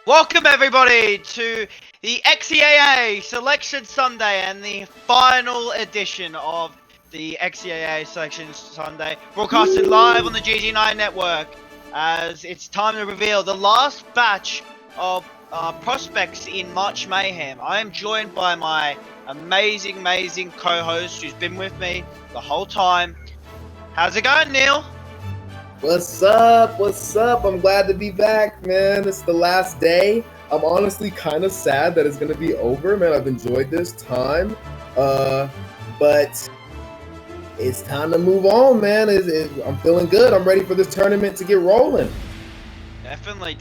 Welcome everybody to the XCAA Selection Sunday and the final edition of the XCAA Selection Sunday, broadcasted live on the GG9 network, as it's time to reveal the last batch of prospects in March Mayhem. I am joined by my amazing co-host who's been with me the whole time. How's it going, Neil? What's up? I'm glad to be back, man. It's the last day. I'm honestly kind of sad that it's going to be over, man. I've enjoyed this time. But it's time to move on, man. I'm feeling good. I'm ready for this tournament to get rolling. Definitely.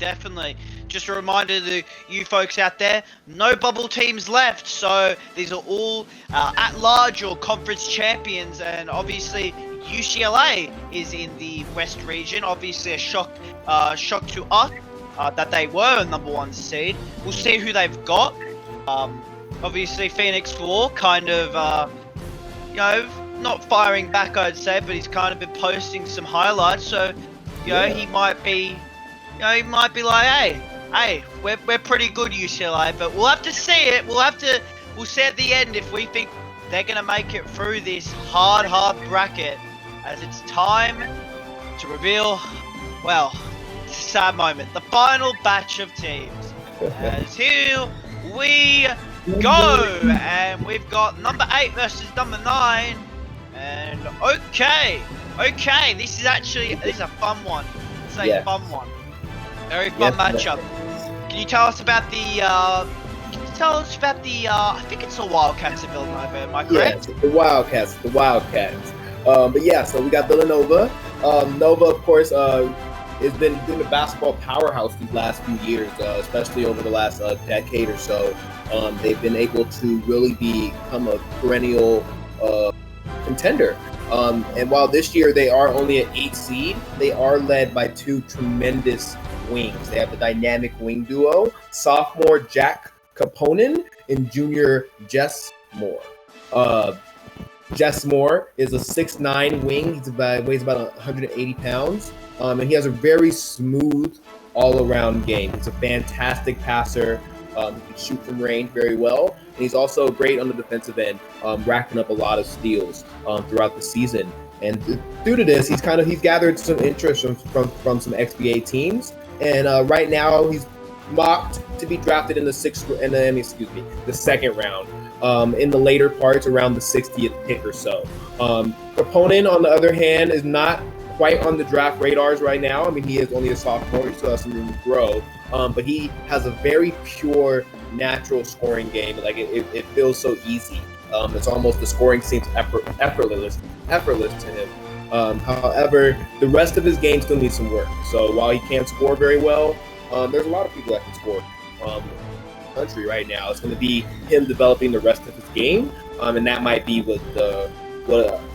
Just a reminder to you folks out there, no bubble teams left. So these are all at-large or conference champions, and obviously UCLA is in the West region. Obviously a shock to us that they were a #1 seed. We'll see who they've got. Obviously Phoenix 4 kind of, not firing back, I'd say, but he's kind of been posting some highlights. So, he might be like, hey, we're pretty good, UCLA, but we'll have to see it. We'll see at the end if we think they're gonna make it through this hard bracket, as it's time to reveal, well, it's a sad moment, the final batch of teams. As here we go, and we've got number 8 versus number 9, and okay, this is a fun one. It's a fun one. Very fun matchup. Can you tell us about the, I think it's the Wildcats of Villanova, am I correct? Yeah, the Wildcats. But yeah, so we got Villanova. Nova, of course, has been a basketball powerhouse these last few years, especially over the last decade or so. They've been able to really become a perennial contender. And while this year they are only an 8 seed, they are led by 2 tremendous wings. They have the dynamic wing duo, sophomore Jack Kaponen and junior Jess Moore. Jess Moore is a 6'9" wing. He weighs about 180 pounds. And he has a very smooth all-around game. He's a fantastic passer. He can shoot from range very well. And he's also great on the defensive end, racking up a lot of steals throughout the season. And due to this, he's gathered some interest from some XBA teams. And right now, he's mocked to be drafted in the second round. In the later parts, around the 60th pick or so. Proponent, on the other hand, is not quite on the draft radars right now. I mean, he is only a sophomore. He still has some room to grow. But he has a very pure, natural scoring game. Like, it feels so easy. It's almost, the scoring seems effortless to him. However, the rest of his game still needs some work. So while he can't score very well, there's a lot of people that can score in the country right now. It's going to be him developing the rest of his game, and that might be what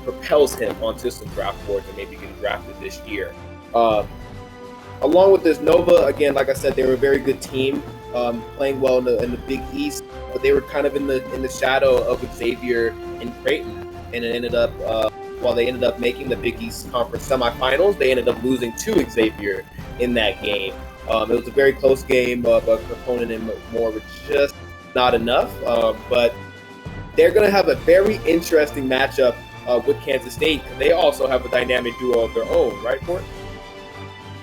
propels him onto some draft boards and maybe getting drafted this year. Along with this, Nova, again, like I said, they were a very good team, playing well in the Big East, but they were kind of in the shadow of Xavier and Creighton, and it ended up, while they ended up making the Big East Conference semifinals, they ended up losing to Xavier in that game. It was a very close game, but Proponent and Moore were just not enough. But they're going to have a very interesting matchup with Kansas State, because they also have a dynamic duo of their own, right, Court?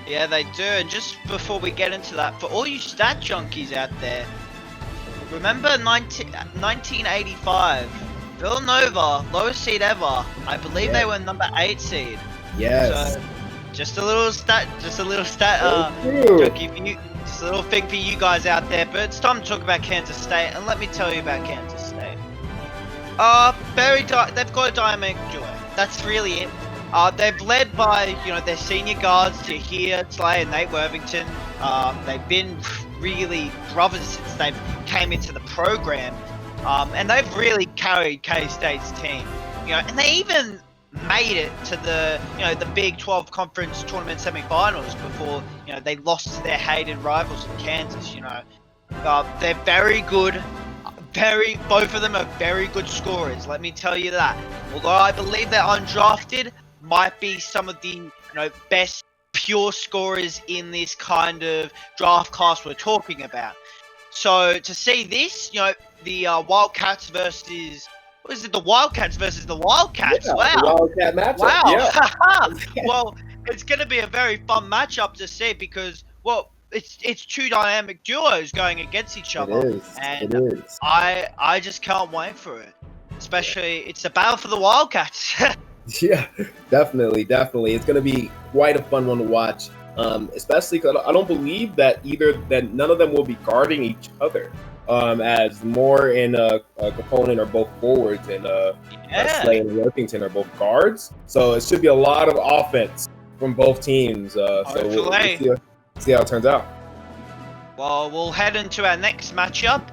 Yeah, they do. And just before we get into that, for all you stat junkies out there, remember 1985, Villanova, lowest seed ever. I believe they were number 8 seed. Yes. So, just a little stat, junkie for you, just a little thing for you guys out there. But it's time to talk about Kansas State, and let me tell you about Kansas State. They've got a dynamic duo. That's really it. They've led by, their senior guards, Tahir Slay and Nate Worthington. They've been really brothers since they came into the program. And they've really carried K-State's team. And they even made it to the Big 12 Conference Tournament semifinals before, they lost to their hated rivals in Kansas. They're very good. Both of them are very good scorers, let me tell you that. Although I believe they're undrafted, might be some of the best pure scorers in this kind of draft class we're talking about. So to see this, the Wildcats versus, what is it? The Wildcats versus the Wildcats. Yeah, wow. The Wildcat matchup. Wow. Yeah. Well, it's going to be a very fun matchup to see because, well, it's two dynamic duos going against each other. It is. And it is. I just can't wait for it. Especially, it's a battle for the Wildcats. Yeah, definitely. It's going to be quite a fun one to watch, especially because I don't believe that none of them will be guarding each other, as Moore and Capone are both forwards, and Slay and Worthington are both guards. So it should be a lot of offense from both teams. So we'll see how it turns out. Well, we'll head into our next matchup.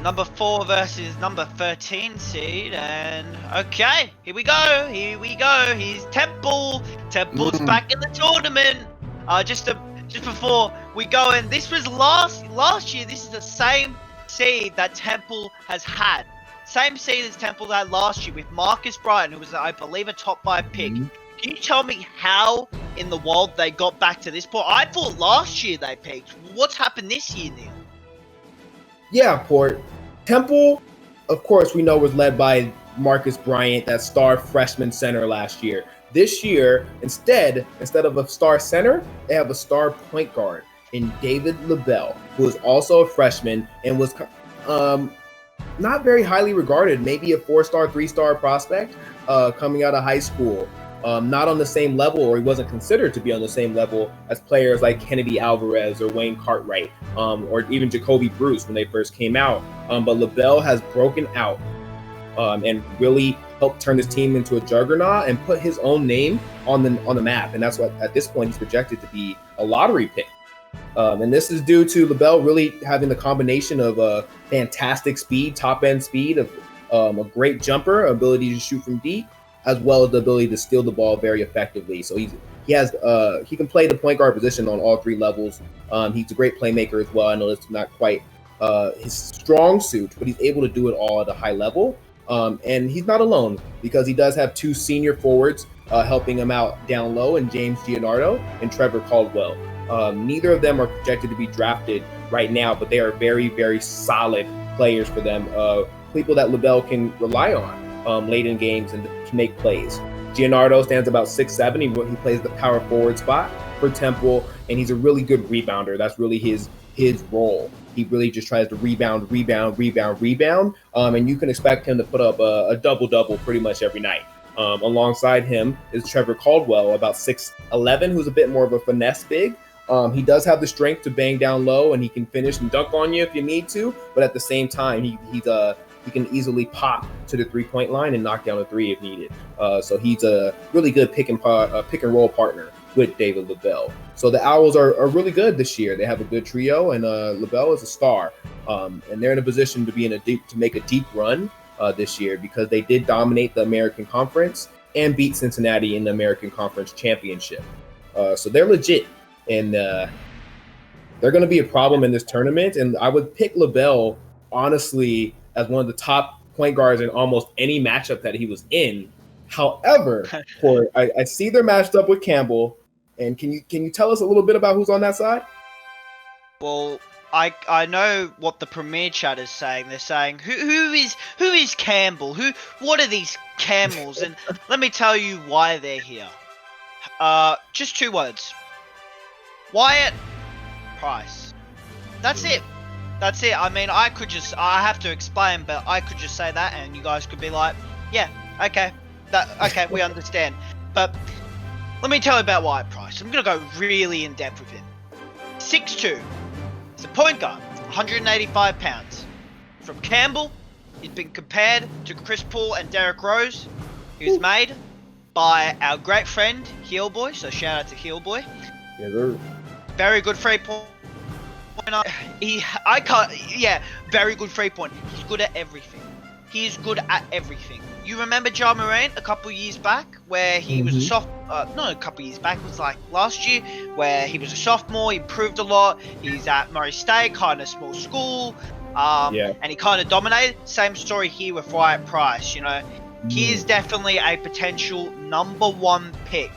Number 4 versus number 13 seed, and okay, here we go. He's Temple. Temple's back in the tournament. Just before we go in, this was last year. This is the same seed that Temple has had. Same seed as Temple had last year with Marcus Brighton, who was, I believe, a top 5 pick. Can you tell me how in the world they got back to this point? I thought last year they peaked. What's happened this year, Neil? Yeah, Port. Temple, of course, we know was led by Marcus Bryant, that star freshman center last year. This year, instead of a star center, they have a star point guard in David LaBelle, who is also a freshman and was not very highly regarded, maybe a 4-star, 3-star prospect coming out of high school. Not on the same level, or he wasn't considered to be on the same level as players like Kennedy Alvarez or Wayne Cartwright, or even Jacoby Bruce when they first came out. But LaBelle has broken out and really helped turn this team into a juggernaut and put his own name on the map. And that's what, at this point, he's projected to be a lottery pick. And this is due to LaBelle really having the combination of fantastic speed, top-end speed, of a great jumper, ability to shoot from deep, as well as the ability to steal the ball very effectively. So he can play the point guard position on all 3 levels. He's a great playmaker as well. I know it's not quite his strong suit, but he's able to do it all at a high level. And he's not alone, because he does have 2 senior forwards helping him out down low, and James Gianardo and Trevor Caldwell. Neither of them are projected to be drafted right now, but they are very, very solid players for them. People that LaBelle can rely on late in games and to make plays. Gianardo stands about 6'7". He plays the power forward spot for Temple, and he's a really good rebounder. That's really his role. He really just tries to rebound, and you can expect him to put up a double-double pretty much every night. Alongside him is Trevor Caldwell, about 6'11", who's a bit more of a finesse big. He does have the strength to bang down low, and he can finish and dunk on you if you need to, but at the same time, he can easily pop to the 3-point line and knock down a 3 if needed. So he's a really good pick and roll partner with David LaBelle. So the Owls are really good this year. They have a good trio, and LaBelle is a star. And they're in a position to make a deep run this year, because they did dominate the American Conference and beat Cincinnati in the American Conference Championship. So they're legit, and they're going to be a problem in this tournament. And I would pick LaBelle, honestly, as one of the top point guards in almost any matchup that he was in. However, I see they're matched up with Campbell. And can you tell us a little bit about who's on that side? Well, I know what the Premier chat is saying. They're saying, who is Campbell? What are these camels? And let me tell you why they're here. Just 2 words. Wyatt Price. That's it. I mean, I have to explain, but I could just say that, and you guys could be like, yeah, okay, we understand. But let me tell you about Wyatt Price. I'm gonna go really in depth with him. 6'2". He's a point guard, 185 pounds. From Campbell, he's been compared to Chris Paul and Derrick Rose. He was made by our great friend Heelboy, so shout out to Heelboy. Yeah, they're very good 3-point. Very good 3-point. He's good at everything. He is good at everything. You remember Ja Morant a couple years back, where he was not a couple years back, it was like last year, where he was a sophomore, he improved a lot. He's at Murray State, kind of small school, and he kind of dominated. Same story here with Wyatt Price. He is definitely a potential number 1 pick.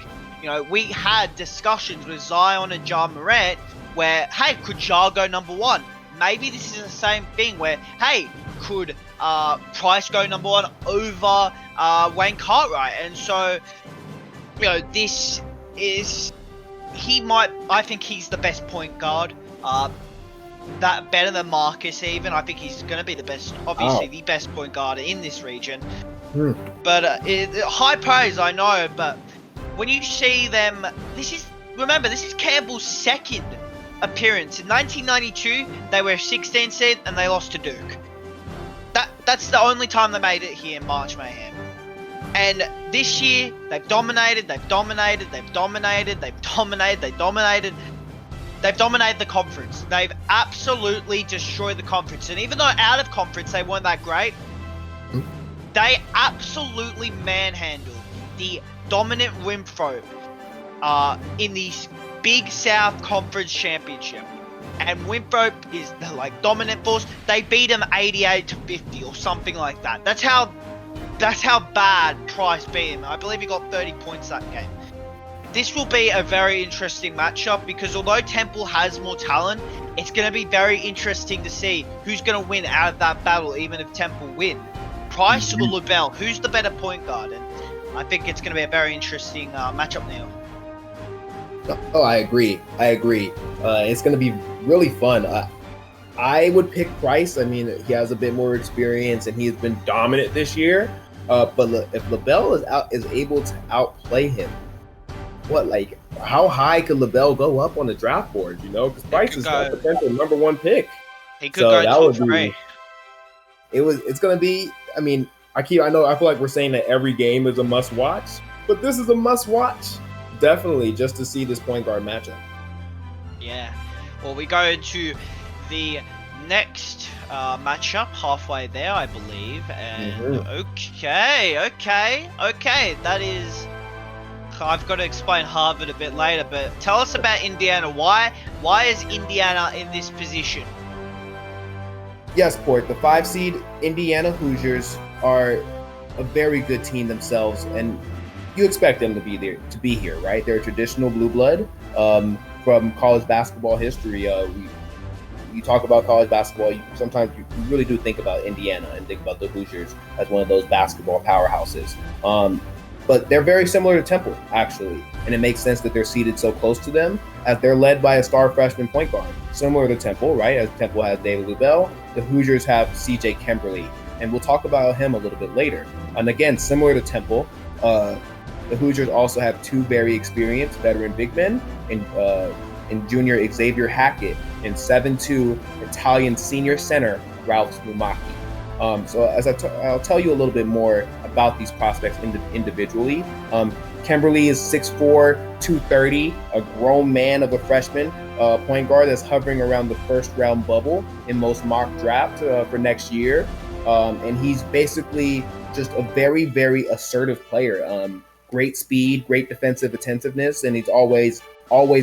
we had discussions with Zion and Ja Morant where, hey, could Ja go number 1? Maybe this is the same thing where, hey, could Price go number 1 over Wayne Cartwright? And so, this is, I think he's the best point guard. That better than Marcus even. I think he's going to be the best, obviously the best point guard in this region. But high praise, I know, but when you see them, this is Campbell's second appearance. In 1992, they were a 16 seed and they lost to Duke. That's the only time they made it here in March Mayhem. And this year, they've dominated the conference. They've absolutely destroyed the conference. And even though out of conference they weren't that great, they absolutely manhandled the dominant Winthrop in the Big South Conference Championship. And Winthrop is the dominant force. They beat them 88-50 or something like that. That's how bad Price beat him. I believe he got 30 points that game. This will be a very interesting matchup because although Temple has more talent, it's going to be very interesting to see who's going to win out of that battle, even if Temple win. Price or LaBelle, who's the better point guard? And I think it's going to be a very interesting matchup now. Oh, I agree. It's going to be really fun. I would pick Price. I mean, he has a bit more experience and he has been dominant this year. But if LaBelle is able to outplay him, how high could LaBelle go up on the draft board? Because Price is a potential number 1 pick. He could go top 3. It's going to be. I mean, I feel like we're saying that every game is a must watch, but this is a must watch. Definitely, just to see this point guard matchup. Yeah. Well, we go to the next matchup halfway there, I believe. And okay. That is. I've got to explain Harvard a bit later, but tell us about Indiana. Why is Indiana in this position? Yes, Port. The 5 seed Indiana Hoosiers are a very good team themselves, and you expect them to be here, right? They're a traditional blue blood from college basketball history. You talk about college basketball, sometimes you really do think about Indiana and think about the Hoosiers as one of those basketball powerhouses. But they're very similar to Temple, actually, and it makes sense that they're seated so close to them as they're led by a star freshman point guard. Similar to Temple, right? As Temple has David LaBelle, the Hoosiers have CJ Kimberly, and we'll talk about him a little bit later. And again, similar to Temple, the Hoosiers also have 2 very experienced veteran big men in junior Xavier Hackett and 7'2" Italian senior center Ralph Smumaki. So as I'll tell you a little bit more about these prospects individually. Kimberly is 6'4", 230, a grown man of a freshman point guard that's hovering around the first round bubble in most mock drafts for next year. And he's basically just a very, very assertive player. Great speed, great defensive attentiveness, and he's always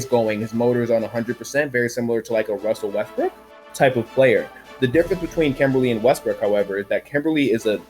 going. His motor is on 100%, very similar to a Russell Westbrook type of player. The difference between Kimberly and Westbrook, however, is that Kimberly is a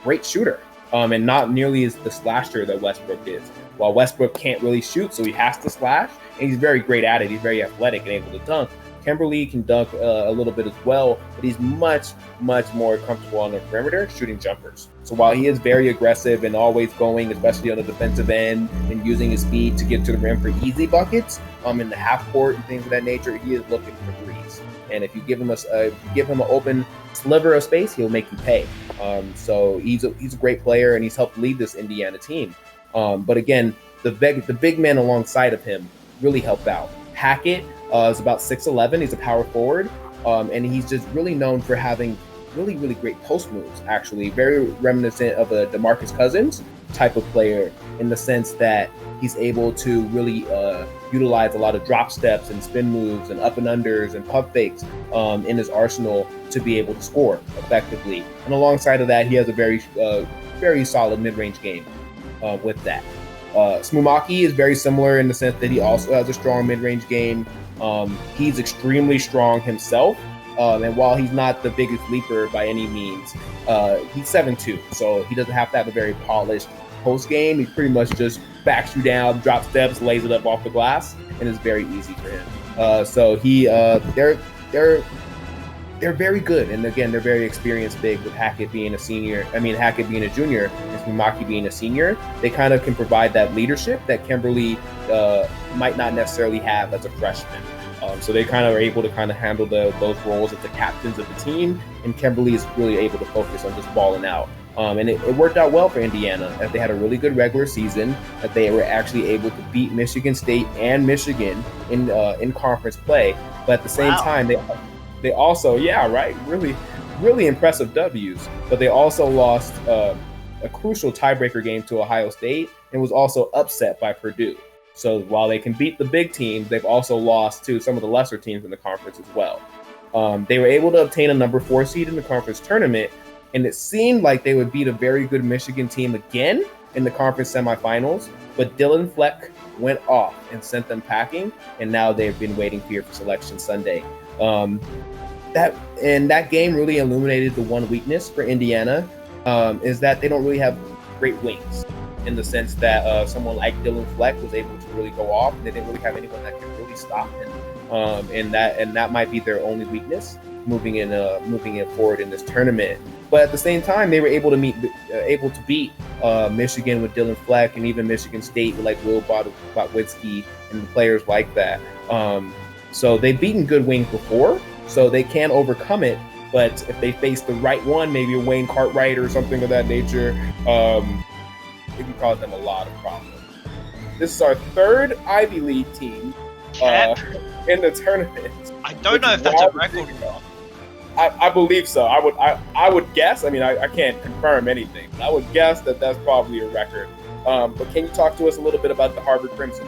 great shooter, and not nearly as the slasher that Westbrook is. While Westbrook can't really shoot, so he has to slash, and he's very great at it. He's very athletic and able to dunk. Kimberly can dunk a little bit as well, but he's much, much more comfortable on the perimeter shooting jumpers. So while he is very aggressive and always going, especially on the defensive end, and using his speed to get to the rim for easy buckets, in the half court and things of that nature, he is looking for threes. And if you give him an open sliver of space, he'll make you pay. So he's a great player, and he's helped lead this Indiana team. But again, the big men alongside of him really help out. Hackett is about 6'11". He's a power forward, and he's just really known for having really, really great post moves, actually. Very reminiscent of a DeMarcus Cousins type of player in the sense that he's able to really utilize a lot of drop steps and spin moves and up and unders and pump fakes in his arsenal to be able to score effectively. And alongside of that, he has a very solid mid-range game with that. Smumaki is very similar in the sense that he also has a strong mid-range game. He's extremely strong himself. And while he's not the biggest leaper by any means, he's 7'2", so he doesn't have to have a very polished post game. He's pretty much just backs you down, drop steps, lays it up off the glass, and it's very easy for him. So they're very good, and again, they're very experienced big with Hackett being a junior, and Fumaki being a senior. They kind of can provide that leadership that Kimberly might not necessarily have as a freshman. So they kind of are able to kind of handle those roles as the captains of the team, and Kimberly is really able to focus on just balling out. And it worked out well for Indiana, that they had a really good regular season, that they were actually able to beat Michigan State and Michigan in conference play. But at the same time, they also, really, really impressive W's. But they also lost a crucial tiebreaker game to Ohio State and was also upset by Purdue. So while they can beat the big teams, they've also lost to some of the lesser teams in the conference as well. They were able to obtain a number 4 seed in the conference tournament, and it seemed like they would beat a very good Michigan team again in the conference semifinals. But Dylan Fleck went off and sent them packing, and now they've been waiting here for Selection Sunday. That game really illuminated the one weakness for Indiana, is that they don't really have great wings, in the sense that someone like Dylan Fleck was able to really go off. They didn't really have anyone that can really stop him, and that might be their only weakness moving in forward in this tournament. But at the same time, they were able to beat Michigan with Dylan Fleck, and even Michigan State with like Will Botwitzki and players like that. So they've beaten good wings before, so they can overcome it. But if they face the right one, maybe a Wayne Cartwright or something of that nature, it can cause them a lot of problems. This is our third Ivy League team in the tournament. I don't know if that's a record or not. I believe so. I would guess. I mean, I can't confirm anything, but I would guess that that's probably a record. But can you talk to us a little bit about the Harvard Crimson?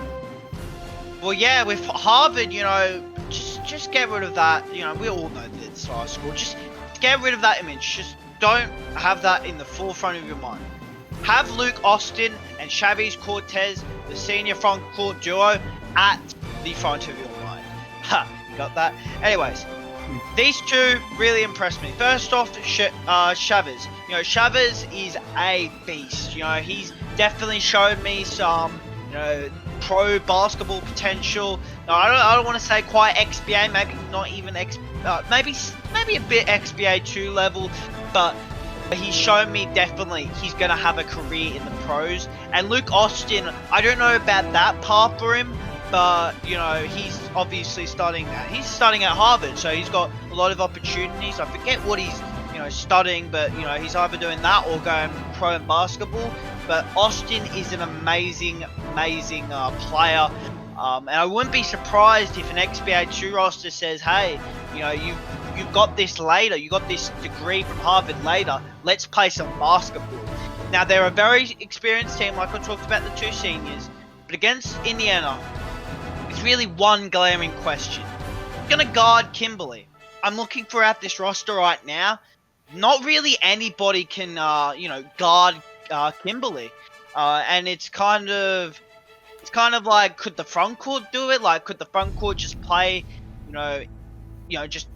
Well, yeah, with Harvard, just get rid of that. We all know that it's high school. Just get rid of that image. Just don't have that in the forefront of your mind. Have Luke Austin and Chavez Cortez, the senior front court duo, at the front of your mind. Ha, you got that? Anyways, these two really impressed me. First off, Chavez. Chavez is a beast. He's definitely shown me some, pro basketball potential. No, I don't want to say quite XBA, maybe not even maybe a bit XBA 2 level, but he's shown me definitely he's going to have a career in the pros. And Luke Austin, I don't know about that path for him, but he's obviously starting at Harvard, so he's got a lot of opportunities. I forget what he's studying, but he's either doing that or going pro in basketball. But Austin is an amazing player, and I wouldn't be surprised if an XBA 2 roster says, hey, you've got this later, you got this degree from Harvard later, let's play some basketball. Now, they're a very experienced team, like I talked about the 2 seniors, but against Indiana, it's really one glaring question. I'm going to guard Kimberly. I'm looking throughout this roster right now. Not really anybody can, guard Kimberly. And it's kind of like, could the front court do it? Like, could the front court just play, just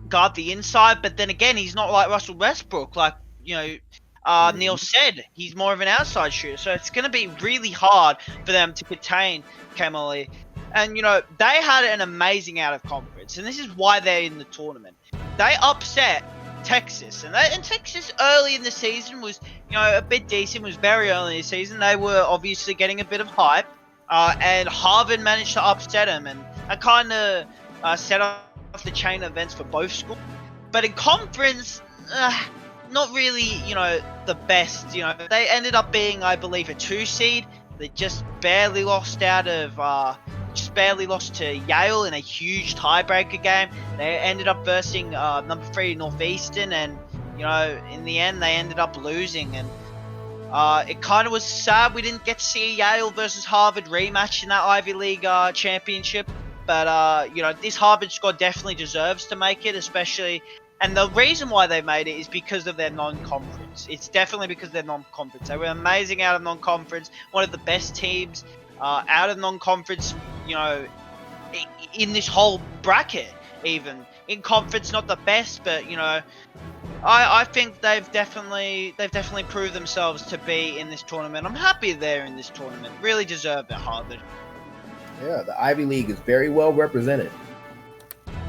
guard the inside? But then again, he's not like Russell Westbrook. Like, Neil said, he's more of an outside shooter. So it's going to be really hard for them to contain Kimberly. And, they had an amazing out of conference. And this is why they're in the tournament. They upset Texas. And Texas early in the season was, a bit decent. Was very early in the season. They were obviously getting a bit of hype. And Harvard managed to upset them. And that kind of set off the chain of events for both schools. But in conference, not really, the best. They ended up being, I believe, a 2 seed. They just barely lost to Yale in a huge tiebreaker game. They ended up versing number 3 Northeastern, and in the end they ended up losing. And it kind of was sad we didn't get to see a Yale versus Harvard rematch in that Ivy League championship. But this Harvard squad definitely deserves to make it, especially. And the reason why they made it is because of their non-conference. It's definitely because of their non-conference. They were amazing out of non-conference. One of the best teams out of non-conference, in this whole bracket. Even in conference, not the best, but I think they've definitely proved themselves to be in this tournament. I'm happy they're in this tournament. Really deserve it, Harvard. Yeah, the Ivy League is very well represented.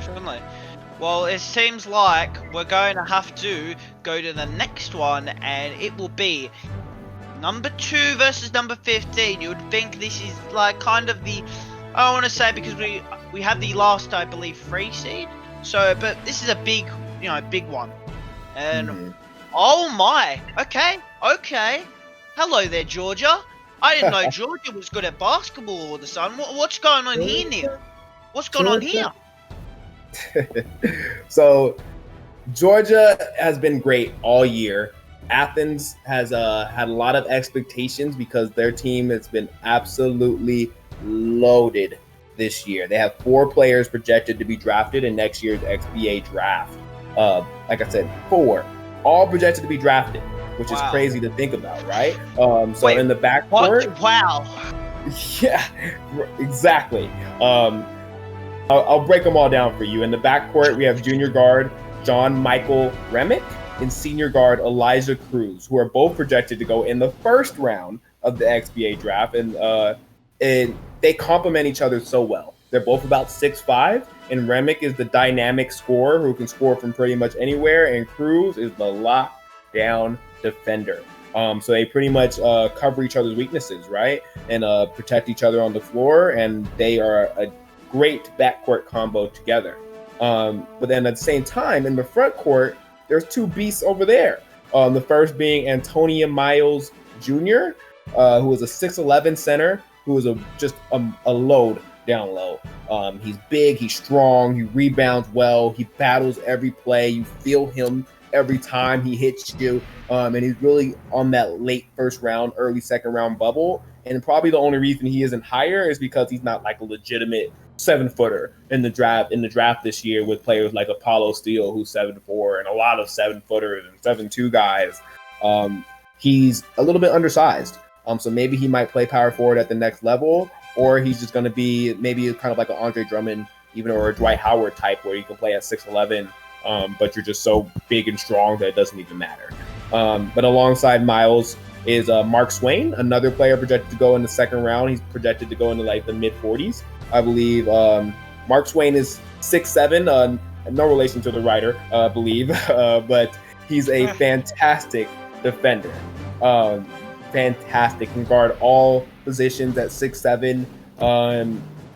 Certainly. Well, it seems like we're going to have to go to the next one, and it will be number 2 versus number 15. You would think this is like kind of the, I don't want to say because we had the last, I believe, 3 seed. So, but this is a big, big one. And oh my, okay. Hello there, Georgia. I didn't know Georgia was good at basketball all of a sudden. What's going on here, Neil? What's going on here? So, Georgia has been great all year. Athens has had a lot of expectations because their team has been absolutely loaded this year. They have 4 players projected to be drafted in next year's XBA draft. Like I said, 4, all projected to be drafted, which is crazy to think about, right? In the backcourt, wow. Yeah, exactly. I'll break them all down for you. In the backcourt, we have junior guard John Michael Remick and senior guard Elijah Cruz, who are both projected to go in the first round of the XBA draft, and they complement each other so well. They're both about 6'5", and Remick is the dynamic scorer who can score from pretty much anywhere, and Cruz is the lockdown defender. So they pretty much cover each other's weaknesses, right? And protect each other on the floor, and they are a great backcourt combo together. But then at the same time, in the front court, there's 2 beasts over there. The first being Antonia Miles Jr., who is a 6'11 center, who is just a load down low. He's big, he's strong, he rebounds well, he battles every play. You feel him every time he hits you. And he's really on that late first round, early second round bubble. And probably the only reason he isn't higher is because he's not like a legitimate 7-footer in the draft this year, with players like Apollo Steele, who's 7'4", and a lot of 7-footers and 7'2" guys. He's a little bit undersized. So maybe he might play power forward at the next level, or he's just going to be maybe kind of like an Andre Drummond, or a Dwight Howard type, where you can play at 6'11", but you're just so big and strong that it doesn't even matter. But alongside Miles is Mark Swain, another player projected to go in the second round. He's projected to go into like the mid-40s, I believe. Mark Swain is 6'7", no relation to the writer, I believe, but he's a fantastic defender. Fantastic, can guard all positions at 6'7".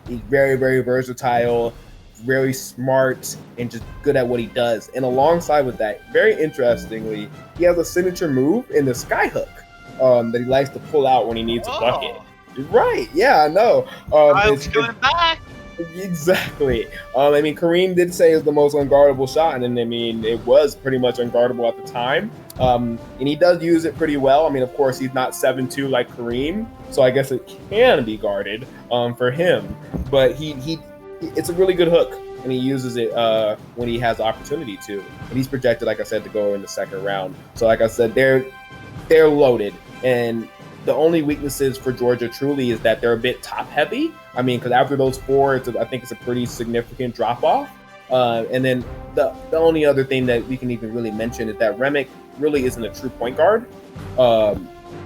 He's very, very versatile, very smart, and just good at what he does. And alongside with that, very interestingly, he has a signature move in the skyhook that he likes to pull out when he needs a bucket. Right? Yeah, I know. It's going back. Exactly. Kareem did say it's the most unguardable shot, and it was pretty much unguardable at the time. And he does use it pretty well. Of course, he's not 7'2" like Kareem, so I guess it can be guarded for him. But it's a really good hook, and he uses it when he has the opportunity to. And he's projected, like I said, to go in the second round. So, like I said, they're loaded, and the only weaknesses for Georgia truly is that they're a bit top heavy. Because after those 4, I think it's a pretty significant drop off. And then the only other thing that we can even really mention is that Remick really isn't a true point guard.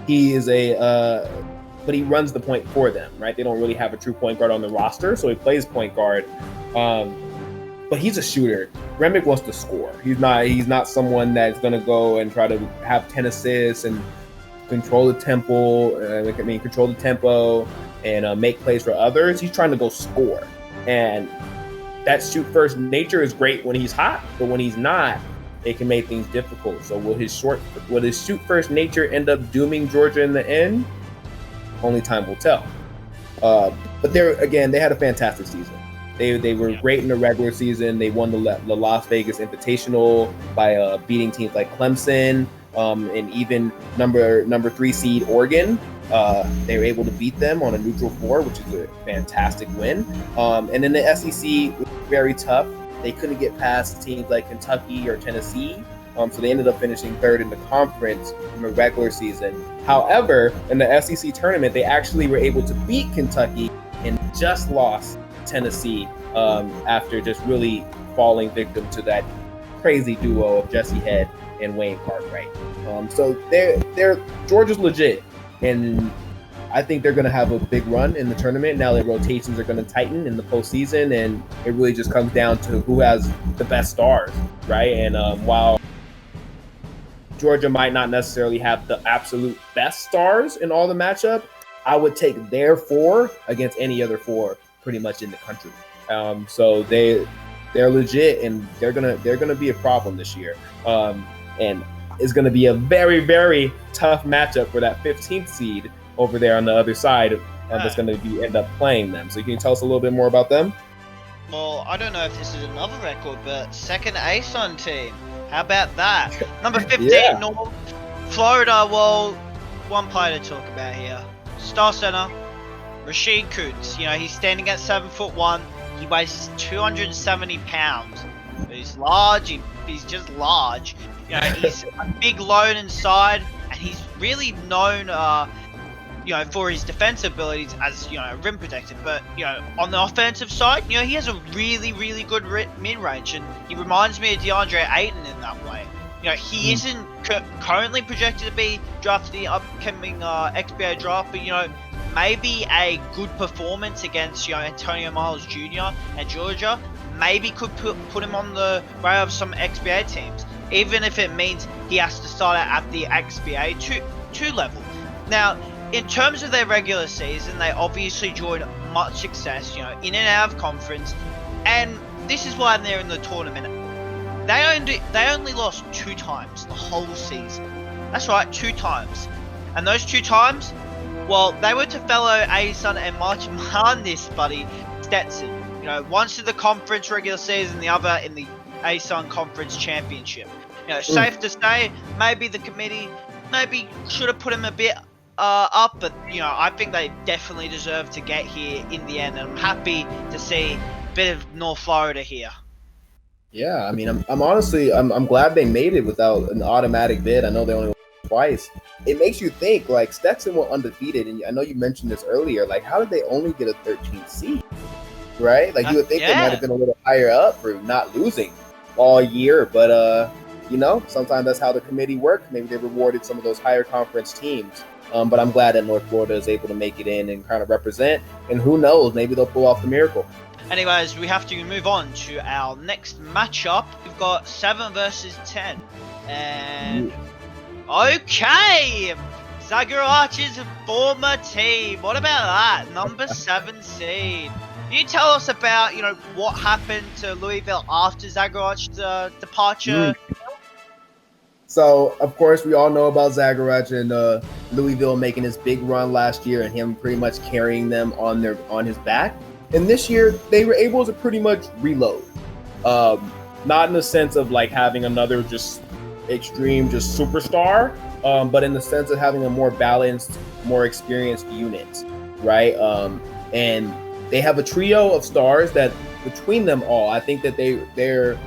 He is but he runs the point for them, right? They don't really have a true point guard on the roster, so he plays point guard. But he's a shooter. Remick wants to score. He's not someone that's going to go and try to have 10 assists and control the tempo and make plays for others. He's trying to go score. And that shoot first nature is great when he's hot, but when he's not, it can make things difficult. So will his shoot first nature end up dooming Georgia in the end? Only time will tell. But they had a fantastic season. They were great in the regular season. They won the Las Vegas Invitational by beating teams like Clemson, and even number 3 seed Oregon. They were able to beat them on a neutral floor, which is a fantastic win. And then the SEC was very tough. They couldn't get past teams like Kentucky or Tennessee. So they ended up finishing 3rd in the conference in the regular season. However, in the SEC tournament, they actually were able to beat Kentucky and just lost Tennessee after just really falling victim to that crazy duo of Jesse Head and Wayne Cartwright. So they're Georgia's legit, and I think they're going to have a big run in the tournament now that rotations are going to tighten in the postseason, and it really just comes down to who has the best stars, right? And while Georgia might not necessarily have the absolute best stars in all the matchup, I would take their 4 against any other 4 pretty much in the country. So they're legit, and they're gonna be a problem this year. And it's gonna be a very, very tough matchup for that 15th seed over there on the other side that's gonna end up playing them. So can you tell us a little bit more about them? Well, I don't know if this is another record, but second ASUN team. How about that? Number 15, Yeah. North Florida. Well, one player to talk about here. Star center, Rashid Kuntz. He's standing at 7'1". He weighs 270 pounds. He's large. He's just large. He's a big load inside, and he's really known, for his defensive abilities as, rim protector. But, on the offensive side, he has a really, really good mid-range, and he reminds me of DeAndre Ayton in that way. He isn't currently projected to be drafted in the upcoming XBA draft, but, maybe a good performance against, Antonio Miles Jr. and Georgia maybe could put him on the radar of some XBA teams, even if it means he has to start out at the XBA 2 level. Now, in terms of their regular season, they obviously enjoyed much success, in and out of conference, and this is why they're in the tournament. They only lost 2 times the whole season. That's right, 2 times. And those 2 times, well, they were to fellow ASUN and March Madness buddy Stetson. Once in the conference regular season, the other in the ASUN Conference Championship. Safe to say, maybe the committee should have put him a bit up, but I think they definitely deserve to get here in the end, and I'm happy to see a bit of North Florida here. Yeah, I mean, I'm honestly glad they made it without an automatic bid. I know they only won twice. It makes you think, like, Stetson went undefeated, and I know you mentioned this earlier. Like, how did they only get a 13th seed? Right? Like, you would think they might have been a little higher up for not losing all year, but sometimes that's how the committee worked. Maybe they rewarded some of those higher conference teams. But I'm glad that North Florida is able to make it in and kind of represent. And who knows, maybe they'll pull off the miracle. Anyways, we have to move on to our next matchup. We've got 7 versus 10. And okay, Zagarach's former team. What about that? Number 7 seed. Can you tell us about, what happened to Louisville after Zagarach's departure? So, of course, we all know about Zagarach and Louisville making his big run last year and him pretty much carrying them on his back. And this year, they were able to pretty much reload. Not in the sense of like having another just extreme just superstar, but in the sense of having a more balanced, more experienced unit, right? And they have a trio of stars that between them all, I think that they're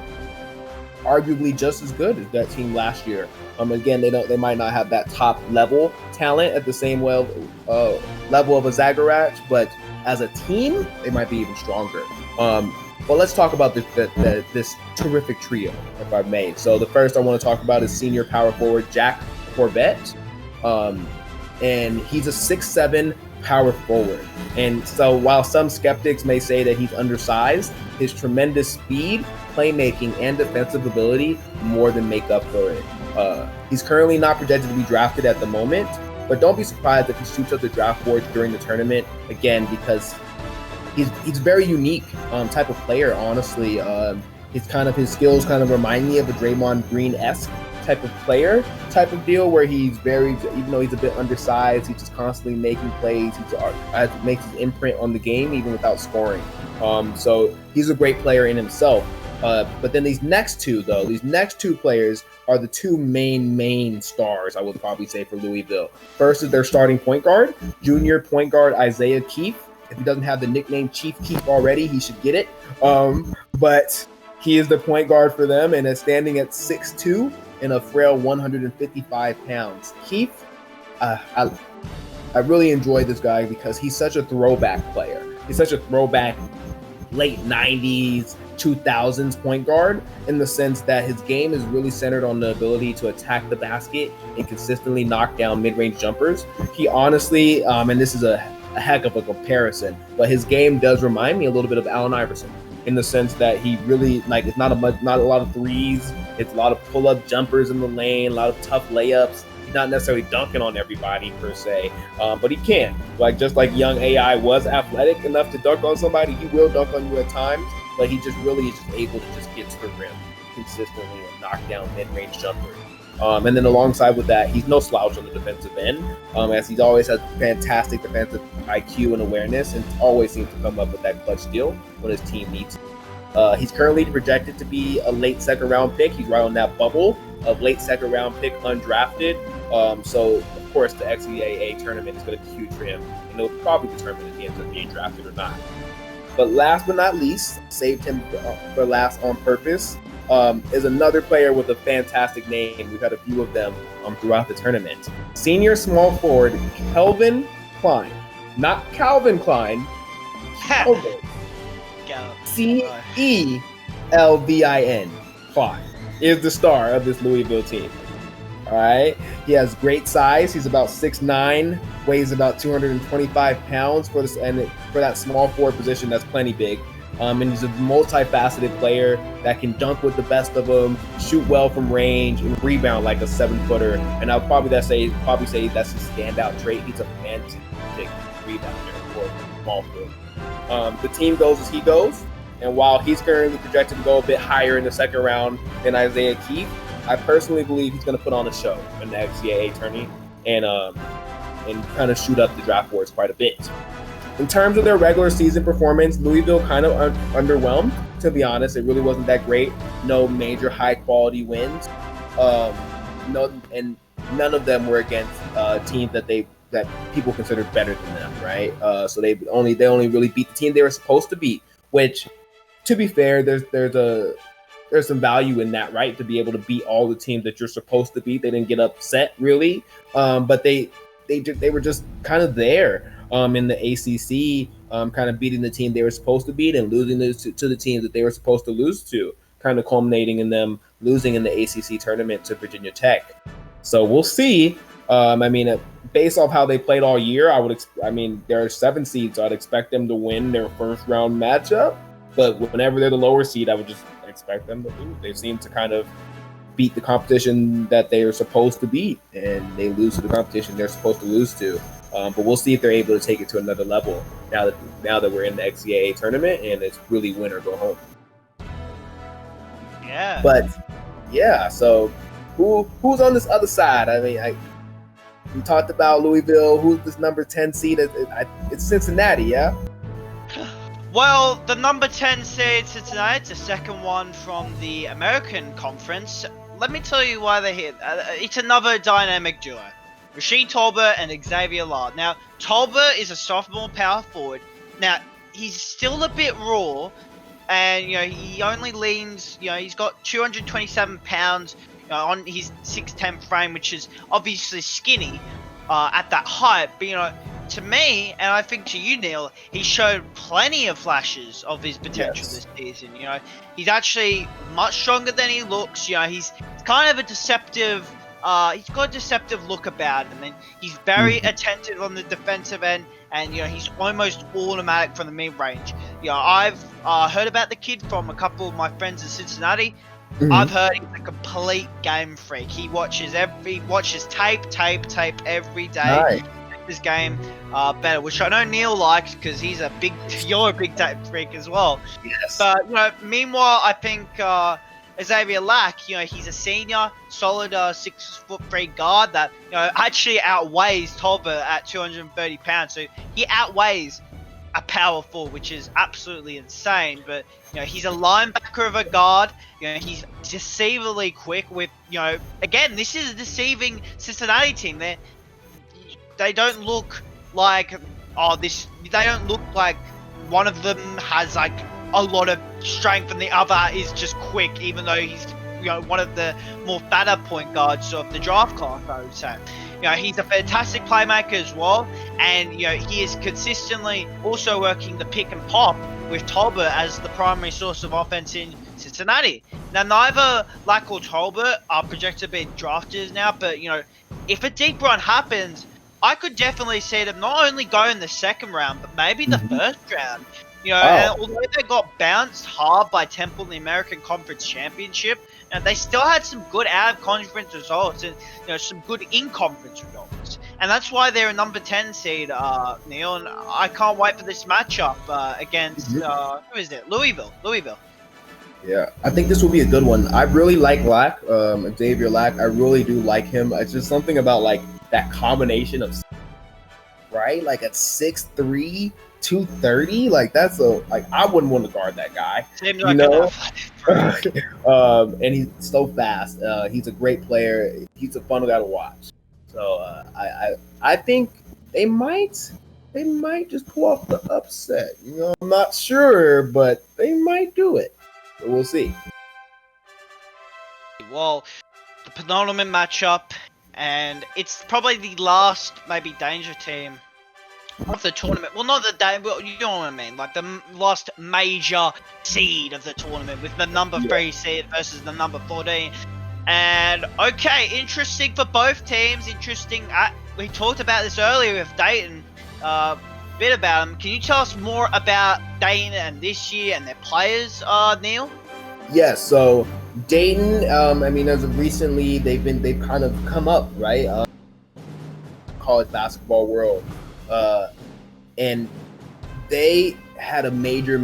arguably just as good as that team last year. Again, they might not have that top level talent at the same level of a Zagarach, but as a team, they might be even stronger. But let's talk about this terrific trio, if I may. So the first I want to talk about is senior power forward Jack Corbett, and he's a 6'7" power forward. And so while some skeptics may say that he's undersized, his tremendous speed, playmaking, and defensive ability more than make up for it. He's currently not projected to be drafted at the moment, but don't be surprised if he shoots up the draft board during the tournament, again, because he's very unique type of player, honestly. His skills kind of remind me of a Draymond Green-esque type of player, type of deal, where he's even though he's a bit undersized, he's just constantly making plays. He makes his imprint on the game even without scoring. So he's a great player in himself. But then these next two players are the two main stars, I would probably say, for Louisville. First is their starting point guard, junior point guard Isaiah Keefe. If he doesn't have the nickname Chief Keef already, he should get it. But he is the point guard for them and is standing at 6'2" and a frail 155 pounds. Keefe, I really enjoy this guy because he's such a throwback player. He's such a throwback late 90s, 2000s point guard in the sense that his game is really centered on the ability to attack the basket and consistently knock down mid-range jumpers. He honestly, and this is a heck of a comparison, but his game does remind me a little bit of Allen Iverson in the sense that he really, like, it's not a lot of threes. It's a lot of pull-up jumpers in the lane, a lot of tough layups. He's not necessarily dunking on everybody per se, but he can. Like, just like young AI was athletic enough to dunk on somebody, he will dunk on you at times, but he just really is just able to just get to the rim consistently and knock down mid-range jumpers. And then alongside with that, he's no slouch on the defensive end, as he's always had fantastic defensive IQ and awareness, and always seems to come up with that clutch steal when his team needs it. He's currently projected to be a late second-round pick. He's right on that bubble of late second-round pick, undrafted. So, of course, the XCAA tournament is going to be huge for him, and it'll probably determine if he ends up being drafted or not. But last but not least, saved him for last on purpose, is another player with a fantastic name. We've had a few of them throughout the tournament. Senior small forward Kelvin Klein. Not Calvin Klein. Kelvin. Celvin Klein is the star of this Louisville team. All right. He has great size. He's about 6'9", weighs about 225 pounds for this, and for that small forward position, that's plenty big. And he's a multifaceted player that can dunk with the best of them, shoot well from range, and rebound like a 7-footer. And I'll probably say that's his standout trait. He's a fantastic rebounder for small forward. The team goes as he goes, and while he's currently projected to go a bit higher in the second round than Isaiah Keith, I personally believe he's going to put on a show in the XCAA tourney and kind of shoot up the draft boards quite a bit. In terms of their regular season performance, Louisville kind of underwhelmed, to be honest. It really wasn't that great. No major high-quality wins. And none of them were against teams that people considered better than them, right? So they only really beat the team they were supposed to beat, which, to be fair, there's some value in that, right? To be able to beat all the teams that you're supposed to beat. They didn't get upset, really, but they were just kind of there. In the ACC, kind of beating the team they were supposed to beat and losing to the teams that they were supposed to lose to, kind of culminating in them losing in the ACC tournament to Virginia Tech. So we'll see. Based off how they played all year, there are 7 seeds, so I'd expect them to win their first round matchup. But whenever they're the lower seed, I would just expect them to lose. They seem to kind of beat the competition that they are supposed to beat, and they lose to the competition they're supposed to lose to. But we'll see if they're able to take it to another level now that we're in the XCAA tournament and it's really win or go home. Yeah. But yeah, so who's on this other side? We talked about Louisville. Who's this number 10 seed? It's Cincinnati, yeah. Well, the number 10 seed Cincinnati, it's the second one from the American Conference. Let me tell you why they're here. It's another dynamic duo. Rasheed Tolbert and Xavier Lard. Now, Tolbert is a sophomore power forward. Now, he's still a bit raw, and he only leans. He's got 227 pounds on his 6'10" frame, which is obviously skinny at that height. But to me, and I think to you, Neil, he showed plenty of flashes of his potential this season. He's actually much stronger than he looks. He's kind of a deceptive. He's got a deceptive look about him, and he's very attentive on the defensive end, and he's almost automatic from the mid-range. I've heard about the kid from a couple of my friends in Cincinnati. I've heard he's a complete game freak. He watches tape every day. Nice. This game better, which I know Neil likes because you're a big tape freak as well. Yes. But meanwhile, I think Xavier Lack, he's a senior, solid 6'3" guard that actually outweighs Tolbert at 230 pounds. So he outweighs a power forward, which is absolutely insane. But he's a linebacker of a guard. He's deceivably quick. With again, this is a deceiving Cincinnati team. They don't look like They don't look like one of them has like a lot of strength and the other is just quick, even though he's one of the more fatter point guards of the draft class, I would say. He's a fantastic playmaker as well, and he is consistently also working the pick and pop with Tolbert as the primary source of offense in Cincinnati. Now, neither Lack or Tolbert are projected to be drafters now, but, if a deep run happens, I could definitely see them not only go in the second round, but maybe the first round. And although they got bounced hard by Temple in the American Conference Championship, they still had some good out-of-conference results and some good in-conference results. And that's why they're a number 10 seed, Neil. And I can't wait for this matchup against, who is it? Louisville. Yeah, I think this will be a good one. I really like Lack, Xavier Lack. I really do like him. It's just something about like that combination of, right? Like at 6'3", 230, like I wouldn't want to guard that guy. Seems like and he's so fast. He's a great player. He's a fun guy to watch. So I think they might just pull off the upset. I'm not sure, but they might do it. But we'll see. Well, the penultimate matchup, and it's probably the last maybe danger team of the tournament. Well, not the day. Well, you know what I mean. Like the last major seed of the tournament with the number 3 seed versus the number 14. And okay, interesting for both teams. Interesting. We talked about this earlier with Dayton. Bit about them. Can you tell us more about Dayton and this year and their players, Neil? Yes. So Dayton. As of recently, they've kind of come up, right? College basketball world. And they had a major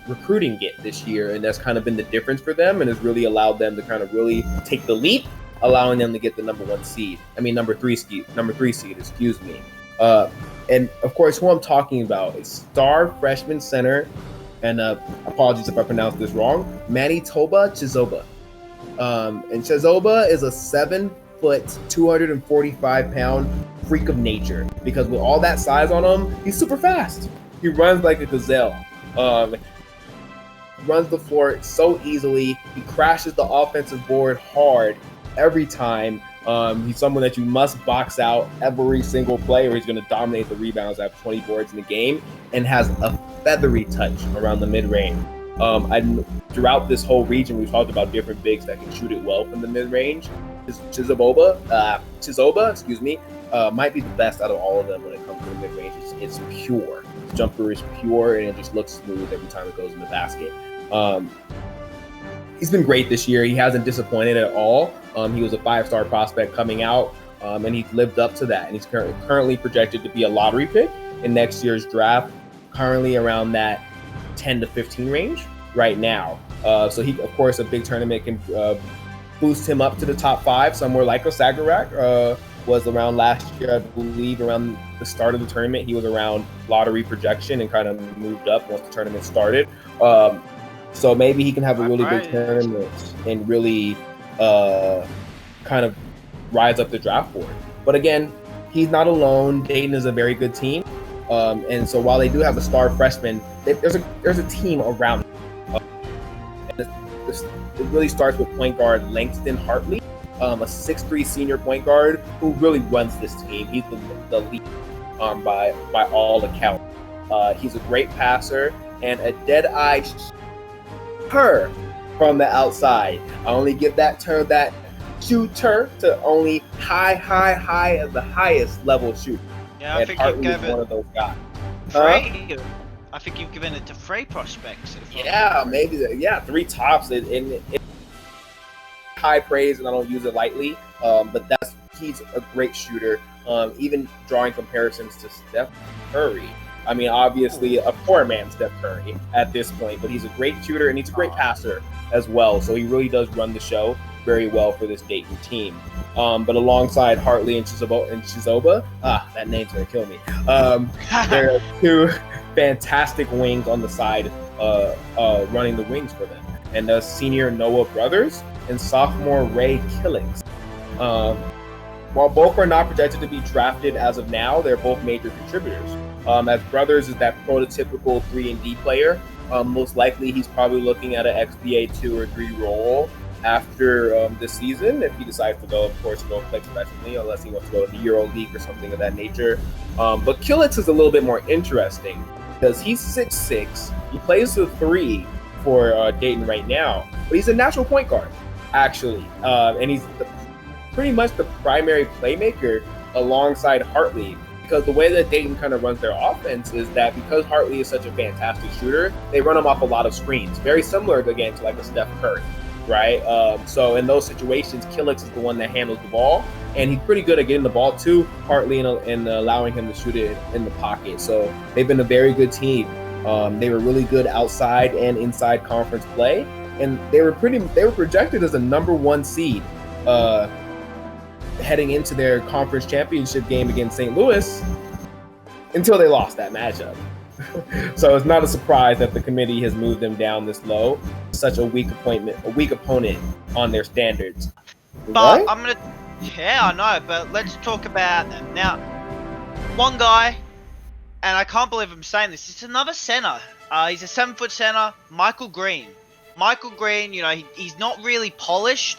recruiting get this year, and that's kind of been the difference for them, and has really allowed them to kind of really take the leap, allowing them to get the number 3 seed, excuse me. And of course, who I'm talking about is star freshman center, and apologies if I pronounced this wrong, Manitoba Chizoba. And Chizoba is a 7-foot, 245-pound freak of nature, because with all that size on him, he's super fast. He runs like a gazelle. Runs the floor so easily. He crashes the offensive board hard every time. He's someone that you must box out every single play, or he's going to dominate the rebounds, have 20 boards in the game, and has a feathery touch around the mid-range. Throughout this whole region, we've talked about different bigs that can shoot it well from the mid-range. Chizoba, might be the best out of all of them when it comes to the mid-range. It's pure. His jumper is pure, and it just looks smooth every time it goes in the basket. He's been great this year. He hasn't disappointed at all. He was a 5-star prospect coming out, and he's lived up to that. And he's currently projected to be a lottery pick in next year's draft, currently around that 10 to 15 range right now. So he, of course, a big tournament can boost him up to the top 5, somewhere like a Sagarak was around last year. I believe around the start of the tournament, he was around lottery projection and kind of moved up once the tournament started. So maybe he can have a really big tournament and really kind of rise up the draft board. But again, he's not alone. Dayton is a very good team. And so while they do have a star freshman, there's a team around them. It really starts with point guard Langston Hartley, a 6'3" senior point guard who really runs this team. He's the lead by all accounts. He's a great passer and a dead-eye from the outside. I only give that term, that shooter, to only high as the highest level shooter. Yeah, I think Hartley you've given one of those guys. I think you've given it to Frey prospects. Yeah, maybe. 3 tops. And high praise, and I don't use it lightly. But he's a great shooter. Even drawing comparisons to Steph Curry. I mean, obviously a poor man Steph Curry at this point, but he's a great shooter and he's a great passer as well. So he really does run the show very well for this Dayton team. But alongside Hartley and Chizoba, that name's gonna kill me. There are 2 fantastic wings on the side, running the wings for them, and the senior Noah Brothers and sophomore Ray Killings. While both are not projected to be drafted as of now, they're both major contributors. As Brothers is that prototypical 3-and-D player. Most likely he's probably looking at an XBA 2 or 3 role after this season, if he decides to go, of course, go play professionally, unless he wants to go to the Euro League or something of that nature. But Killix is a little bit more interesting because he's 6'6", He plays the 3 for Dayton right now, but he's a natural point guard, actually. And he's pretty much the primary playmaker alongside Hartley, because the way that Dayton kind of runs their offense is that because Hartley is such a fantastic shooter, they run him off a lot of screens, very similar again to like a Steph Curry, right? So in those situations, Killick is the one that handles the ball, and he's pretty good at getting the ball to Hartley and allowing him to shoot it in the pocket. So they've been a very good team. They were really good outside and inside conference play, and they were projected as a number 1 seed heading into their conference championship game against St. Louis until they lost that matchup. So it's not a surprise that the committee has moved them down this low. Such a weak opponent on their standards. But right? Yeah, I know, but let's talk about them. Now, one guy, and I can't believe I'm saying this, it's another center. He's a 7-foot center, Michael Green. Michael Green, he's not really polished.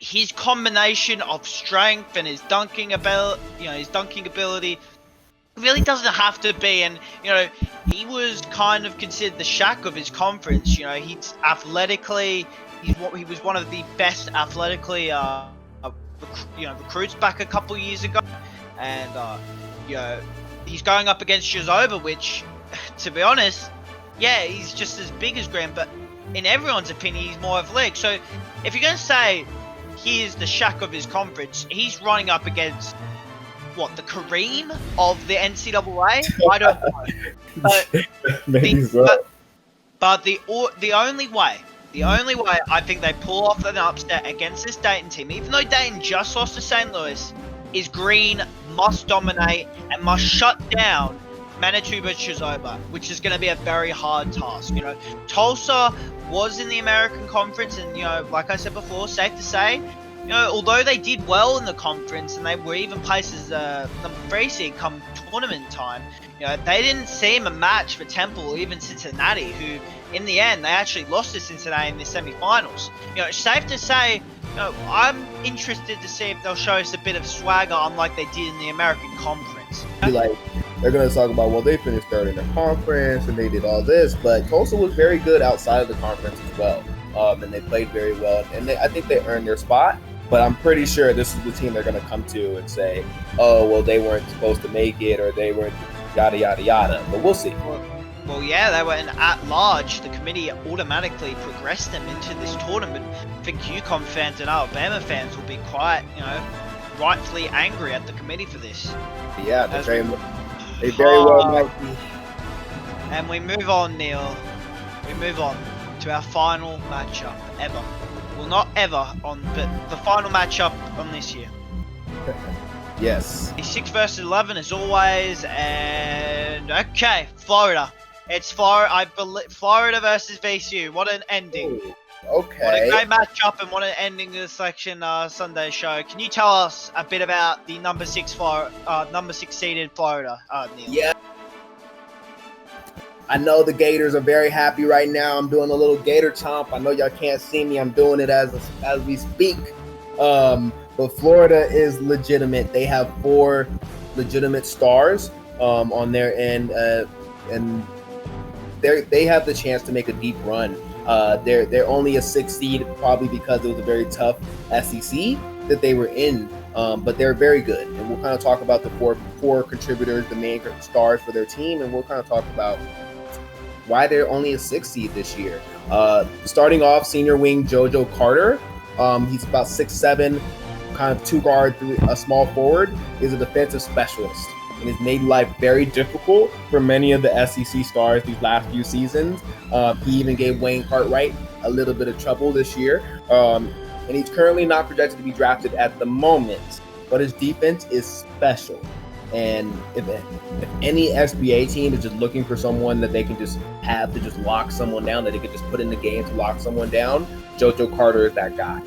His combination of strength and his dunking ability really doesn't have to be. And he was kind of considered the Shaq of his conference. He's athletically, he was one of the best athletically, recruits back a couple years ago. And he's going up against Chizoba, which, to be honest, yeah, he's just as big as Graham, but in everyone's opinion, he's more athletic. So if you're going to say he is the Shaq of his conference, he's running up against, the Kareem of the NCAA? I don't know. But the only way I think they pull off an upset against this Dayton team, even though Dayton just lost to St. Louis, is Green must dominate and must shut down Manitoba Chizoba, which is going to be a very hard task. Tulsa was in the American Conference, and like I said before, safe to say, although they did well in the conference and they were even placed as number 3 seed come tournament time, they didn't seem a match for Temple or even Cincinnati, who in the end they actually lost to Cincinnati in the semifinals. Safe to say, I'm interested to see if they'll show us a bit of swagger, unlike they did in the American Conference. They're going to talk about, well, they finished 3rd in their conference and they did all this, but Tulsa was very good outside of the conference as well. And they played very well, and I think they earned their spot. But I'm pretty sure this is the team they're going to come to and say, oh, well, they weren't supposed to make it, or they weren't yada, yada, yada. But we'll see. Well, yeah, they were an at-large. The committee automatically progressed them into this tournament. I think UConn fans and Alabama fans will be quite, rightfully angry at the committee for this. Yeah, they very well might be. And we move on, Neil. We move on to our final matchup ever. Well, not ever but the final matchup on this year. Yes. 6 versus 11 as always, and okay, Florida. It's Florida versus VCU. What an ending! Okay. What a great matchup and what an ending to the Selection Sunday show. Can you tell us a bit about the number 6 seeded Florida, Neil? Yeah. I know the Gators are very happy right now. I'm doing a little Gator chomp. I know y'all can't see me. I'm doing it as we speak. But Florida is legitimate. They have 4 legitimate stars on their end, and they have the chance to make a deep run. They're only a 6 seed, probably because it was a very tough SEC that they were in. But they're very good, and we'll kind of talk about the four contributors, the main stars for their team, and we'll kind of talk about why they're only a 6 seed this year. Starting off, senior wing JoJo Carter. He's about 6'7", kind of 2-guard, a small forward, is a defensive specialist, and has made life very difficult for many of the SEC stars these last few seasons. He even gave Wayne Cartwright a little bit of trouble this year. And he's currently not projected to be drafted at the moment, but his defense is special. And if any XBA team is just looking for someone that they can just have to just lock someone down, that they can just put in the game to lock someone down, JoJo Carter is that guy.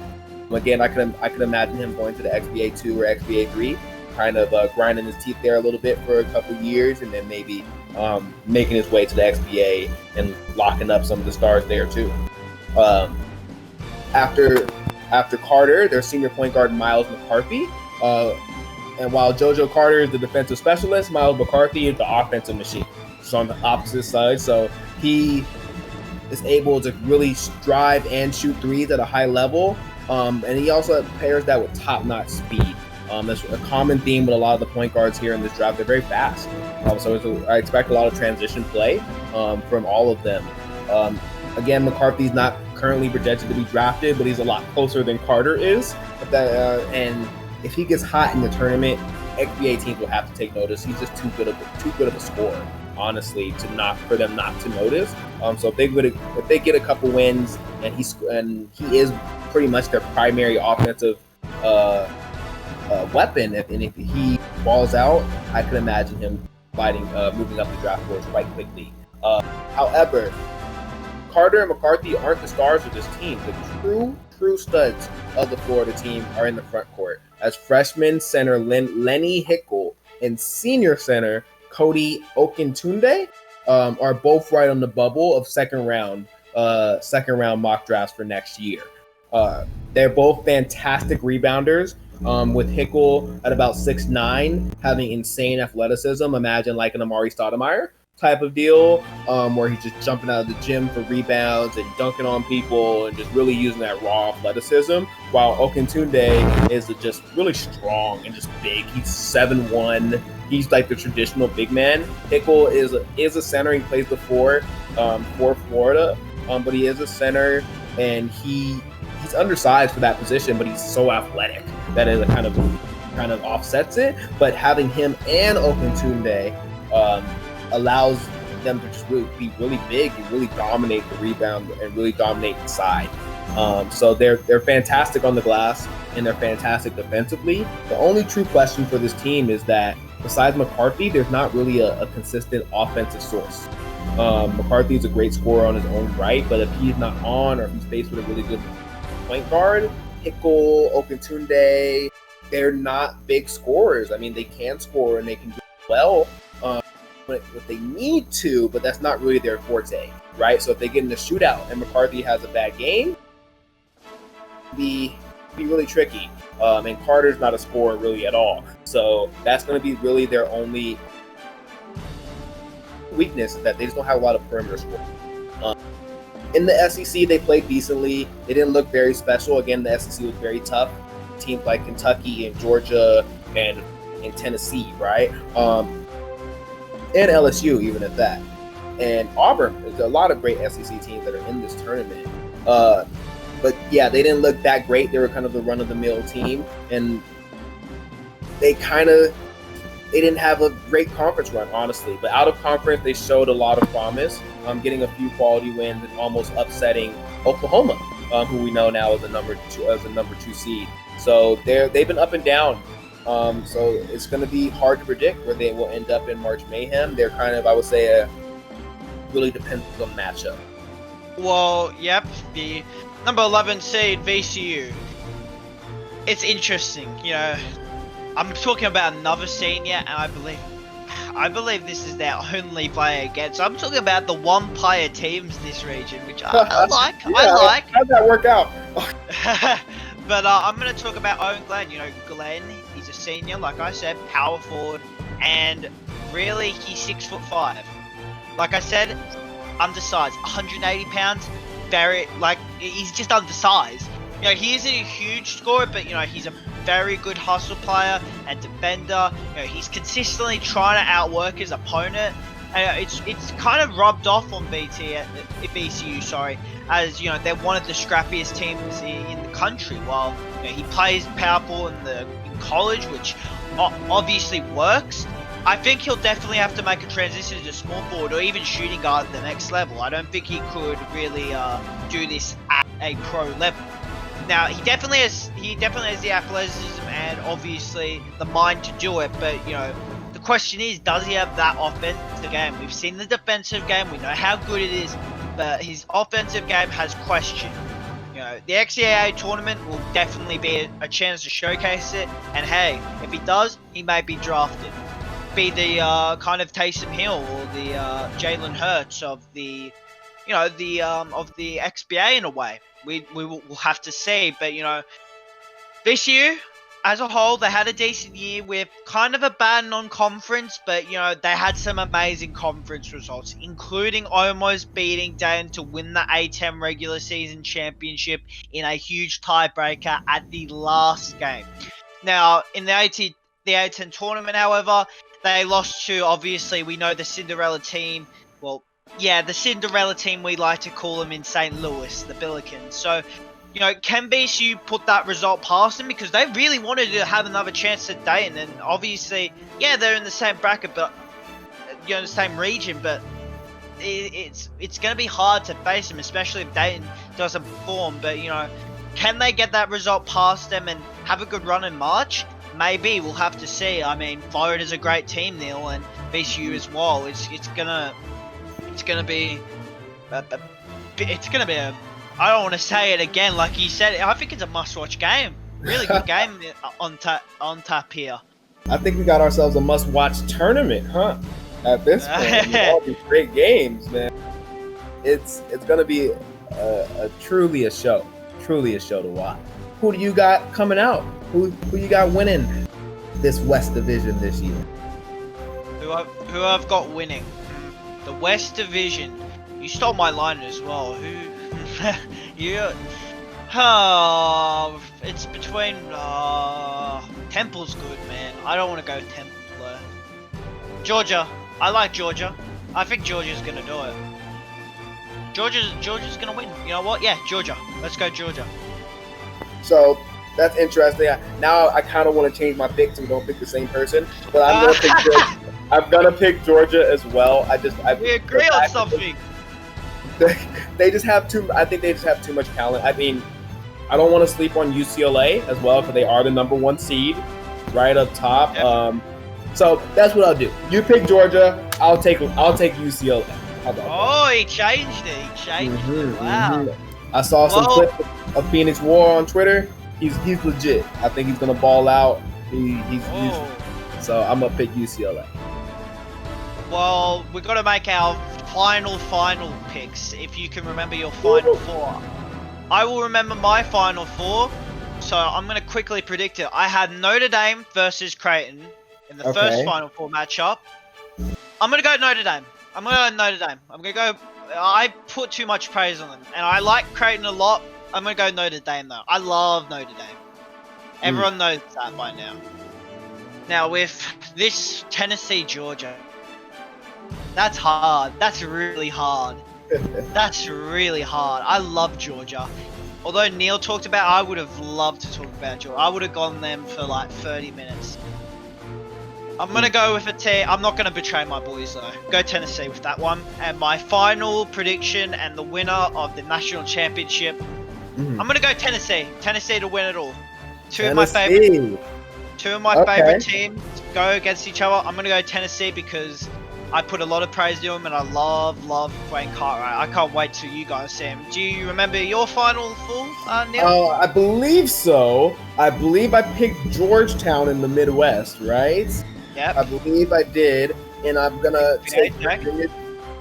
Again, I could imagine him going to the XBA 2 or XBA 3, kind of grinding his teeth there a little bit for a couple years, and then maybe making his way to the XBA and locking up some of the stars there too. After Carter, their senior point guard Miles McCarthy. And while JoJo Carter is the defensive specialist, Miles McCarthy is the offensive machine. just on the opposite side. So he is able to really drive and shoot threes at a high level. And he also pairs that with top-notch speed. That's a common theme with a lot of the point guards here in this draft. They're very fast. I expect a lot of transition play from all of them. Again, McCarthy's not currently projected to be drafted, but he's a lot closer than Carter is. And if he gets hot in the tournament, XBA teams will have to take notice. He's just too good of a scorer, honestly, for them not to notice. So if they get a couple wins and he is pretty much their primary offensive weapon, if he balls out, I could imagine him moving up the draft boards quite quickly. However, Carter and McCarthy aren't the stars of this team. The true studs of the Florida team are in the front court, as freshman center Lenny Hickle and senior center Cody Okintunde are both right on the bubble of second round mock drafts for next year. They're both fantastic rebounders. With Hickle at about 6'9", having insane athleticism. Imagine like an Amari Stoudemire type of deal, where he's just jumping out of the gym for rebounds and dunking on people and just really using that raw athleticism. While Okintunde is just really strong and just big. He's 7'1". He's like the traditional big man. Hickle is a center. He plays the four for Florida, but he is a center, and he's undersized for that position, but he's so athletic that it kind of offsets it. But having him and Okintunde allows them to just be really big and really dominate the rebound and really dominate inside. So they're fantastic on the glass and they're fantastic defensively. The only true question for this team is that besides McCarthy, there's not really a consistent offensive source. McCarthy is a great scorer on his own right, but if he's not on or if he's faced with a really good point guard, Hickle, Okintunde, they're not big scorers. I mean, they can score and they can do well if they need to, but that's not really their forte, right? So if they get in a shootout and McCarthy has a bad game, be really tricky. And Carter's not a scorer really at all. So that's going to be really their only weakness, is that they just don't have a lot of perimeter scoring. In the SEC, they played decently. They didn't look very special. Again, the SEC was very tough. Teams like Kentucky and Georgia and Tennessee, right? And LSU, even at that. And Auburn. There's a lot of great SEC teams that are in this tournament. But yeah, they didn't look that great. They were kind of the run-of-the-mill team. And they didn't have a great conference run, honestly. But out of conference, they showed a lot of promise, getting a few quality wins and almost upsetting Oklahoma, who we know now is a number two seed. So they've been up and down. So it's going to be hard to predict where they will end up in March Mayhem. They're kind of, I would say, really depends on the matchup. Well, yep, the number 11 seed VCU. It's interesting, you know. I'm talking about another senior, and I believe this is their only player again. So I'm talking about the one-player teams this region, which I like. Yeah, I like. How'd that work out? But I'm going to talk about Owen Glenn. You know, Glenn, he's a senior, like I said, power forward, and really, he's 6'5". Like I said, undersized, 180 pounds. He's just undersized. You know, he isn't a huge scorer, but you know, he's a very good hustle player and defender. You know, he's consistently trying to outwork his opponent. It's kind of rubbed off on VCU, as you know, they're one of the scrappiest teams in the country. While you know, he plays power forward in college, which obviously works. I think he'll definitely have to make a transition to small forward or even shooting guard at the next level. I don't think he could really do this at a pro level. Now he definitely has the athleticism and obviously the mind to do it, but you know, the question is, does he have that offensive game? We've seen the defensive game, we know how good it is, but his offensive game has question. You know, the XCAA tournament will definitely be a chance to showcase it, and hey, if he does, he may be drafted. Be the kind of Taysom Hill or the Jalen Hurts of the, you know, of the XBA in a way. We'll have to see, but you know, VCU, as a whole, they had a decent year with kind of a bad non-conference, but they had some amazing conference results, including almost beating Dayton to win the A10 regular season championship in a huge tiebreaker at the last game. Now, in the A10 tournament, however, they lost to, obviously, we know the Cinderella team. Well, yeah, the Cinderella team, we like to call them in St. Louis, the Billikens. So, can BSU put that result past them? Because they really wanted to have another chance at Dayton. And obviously, yeah, they're in the same bracket, but, the same region. But it's going to be hard to face them, especially if Dayton doesn't perform. But, can they get that result past them and have a good run in March? Maybe. We'll have to see. I mean, Florida's a great team, Neil, and BSU as well. It's gonna be a I don't want to say it again, like you said. I think it's a must-watch game. Really good game on tap here. I think we got ourselves a must-watch tournament, huh? At this point, all these great games, man. It's gonna be truly a show to watch. Who do you got coming out? Who you got winning this West Division this year? Who I've got winning? The West Division. You stole my line as well. Who? It's between. Temple's good, man. I don't want to go Temple though. Georgia. I like Georgia. I think Georgia's gonna do it. Georgia's gonna win. You know what? Yeah, Georgia. Let's go Georgia. So that's interesting. Now I kind of want to change my pick so we don't pick the same person. But I'm gonna pick Georgia as well. We agree on something. They just have I think they just have too much talent. I mean, I don't want to sleep on UCLA as well because they are the number 1 seed, right up top. Yep. So that's what I'll do. You pick Georgia. I'll take UCLA. How about that? He changed it. Wow. I saw some clips of Phoenix War on Twitter. He's legit. I think he's gonna ball out. So I'm gonna pick UCLA. Well, we've got to make our final picks. If you can remember your final 4, I will remember my final 4. So I'm gonna quickly predict it. I had Notre Dame versus Creighton in the first final 4 matchup. I'm gonna go Notre Dame. I put too much praise on them, and I like Creighton a lot. I'm gonna go Notre Dame though. I love Notre Dame. Everyone knows that by now. Now with this Tennessee Georgia, that's hard. That's really hard. I love Georgia. Although Neil talked about, I would have loved to talk about Georgia. I would have gone them for like 30 minutes. I'm going to go with a team. I'm not going to betray my boys though. Go Tennessee with that one. And my final prediction and the winner of the national championship, I'm going to go Tennessee. Tennessee to win it all. Two of my favorite teams go against each other. I'm going to go Tennessee because I put a lot of praise to him, and I love Wayne Cartwright. I can't wait till you guys see him. Do you remember your final 4, Neil? I believe so. I believe I picked Georgetown in the Midwest, right? Yep. I believe I did, and I'm gonna take Virginia,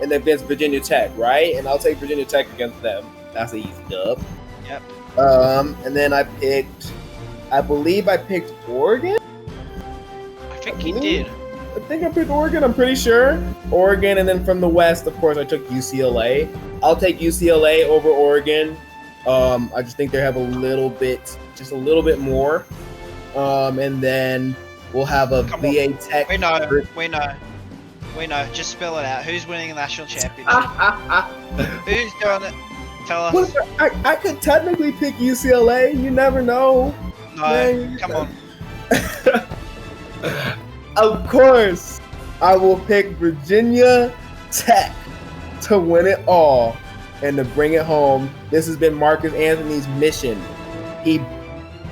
and against Virginia Tech, right? And I'll take Virginia Tech against them. That's an easy dub. Yep. And then I believe I picked Oregon. I think you did. I think I picked Oregon. I'm pretty sure Oregon, and then from the West, of course, I took UCLA. I'll take UCLA over Oregon. I just think they have a little bit more. And then we'll have a VA Tech. We know. Just spell it out. Who's winning the national championship? Who's doing it? Tell us. I could technically pick UCLA. You never know. No, man. Come on. Of course, I will pick Virginia Tech to win it all and to bring it home. This has been Marcus Anthony's mission. He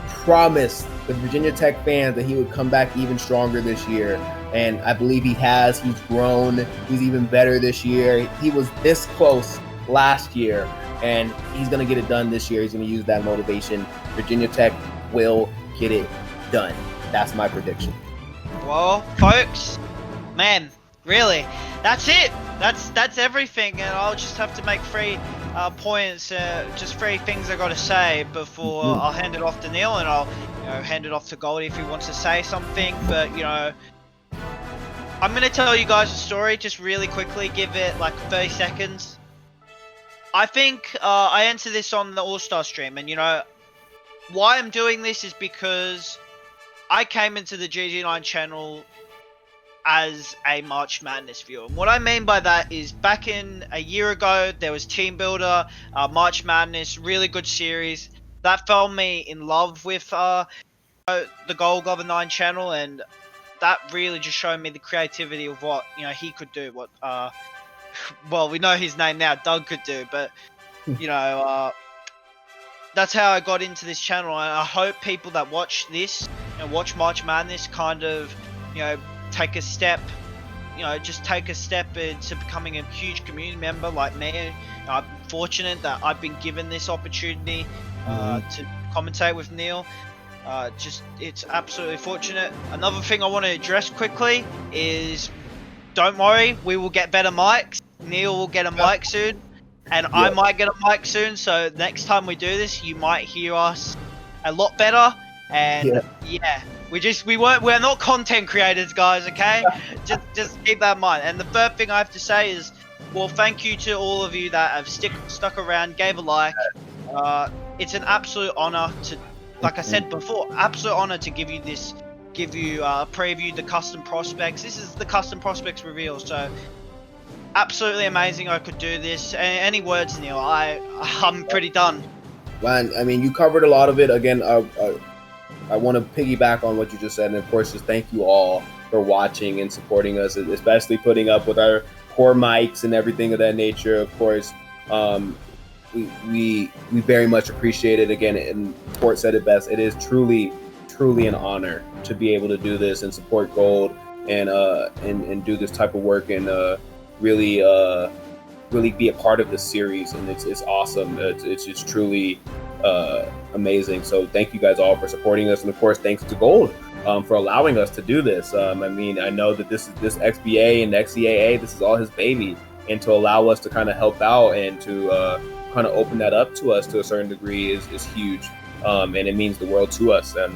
promised the Virginia Tech fans that he would come back even stronger this year, and I believe he has. He's grown. He's even better this year. He was this close last year, and he's going to get it done this year. He's going to use that motivation. Virginia Tech will get it done. That's my prediction. Well, folks, man, really, that's it. That's everything, and I'll just have to make 3 points, just 3 things I got to say before I'll hand it off to Neil, and I'll hand it off to Goldie if he wants to say something. But I'm gonna tell you guys a story just really quickly. Give it like 30 seconds. I think I entered this on the All-Star stream, and why I'm doing this is because I came into the GG9 channel as a March Madness viewer. And what I mean by that is back in a year ago, there was Team Builder, March Madness, really good series. That fell me in love with the Gold Glover 9 channel, and that really just showed me the creativity of what he could do. What well, we know his name now, Doug could do, but that's how I got into this channel. And I hope people that watch this and watch March Madness kind of take a step, just take a step into becoming a huge community member like me. I'm fortunate that I've been given this opportunity to commentate with Neil. It's absolutely fortunate. Another thing I want to address quickly is, don't worry, we will get better mics. Neil will get a mic soon, and I might get a mic soon. So next time we do this, you might hear us a lot better. And we're not content creators, guys. Okay, just keep that in mind. And the third thing I have to say is, well, thank you to all of you that have stuck around, gave a like. It's an absolute honor to, like I said before, absolute honor to give you a preview, the custom prospects. This is the custom prospects reveal, so absolutely amazing I could do this. Any words, Neil? I'm pretty done. Man, I mean, you covered a lot of it. Again, I want to piggyback on what you just said, and of course, just thank you all for watching and supporting us, especially putting up with our poor mics and everything of that nature. Of course, we very much appreciate it. Again, and Port said it best. It is truly an honor to be able to do this and support Gold and do this type of work and really be a part of this series. And it's awesome. It's just truly amazing. So thank you guys all for supporting us, and of course thanks to Gold for allowing us to do this. I mean, I know that this XBA and XCAA, this is all his baby, and to allow us to kind of help out and to kind of open that up to us to a certain degree is huge, and it means the world to us. And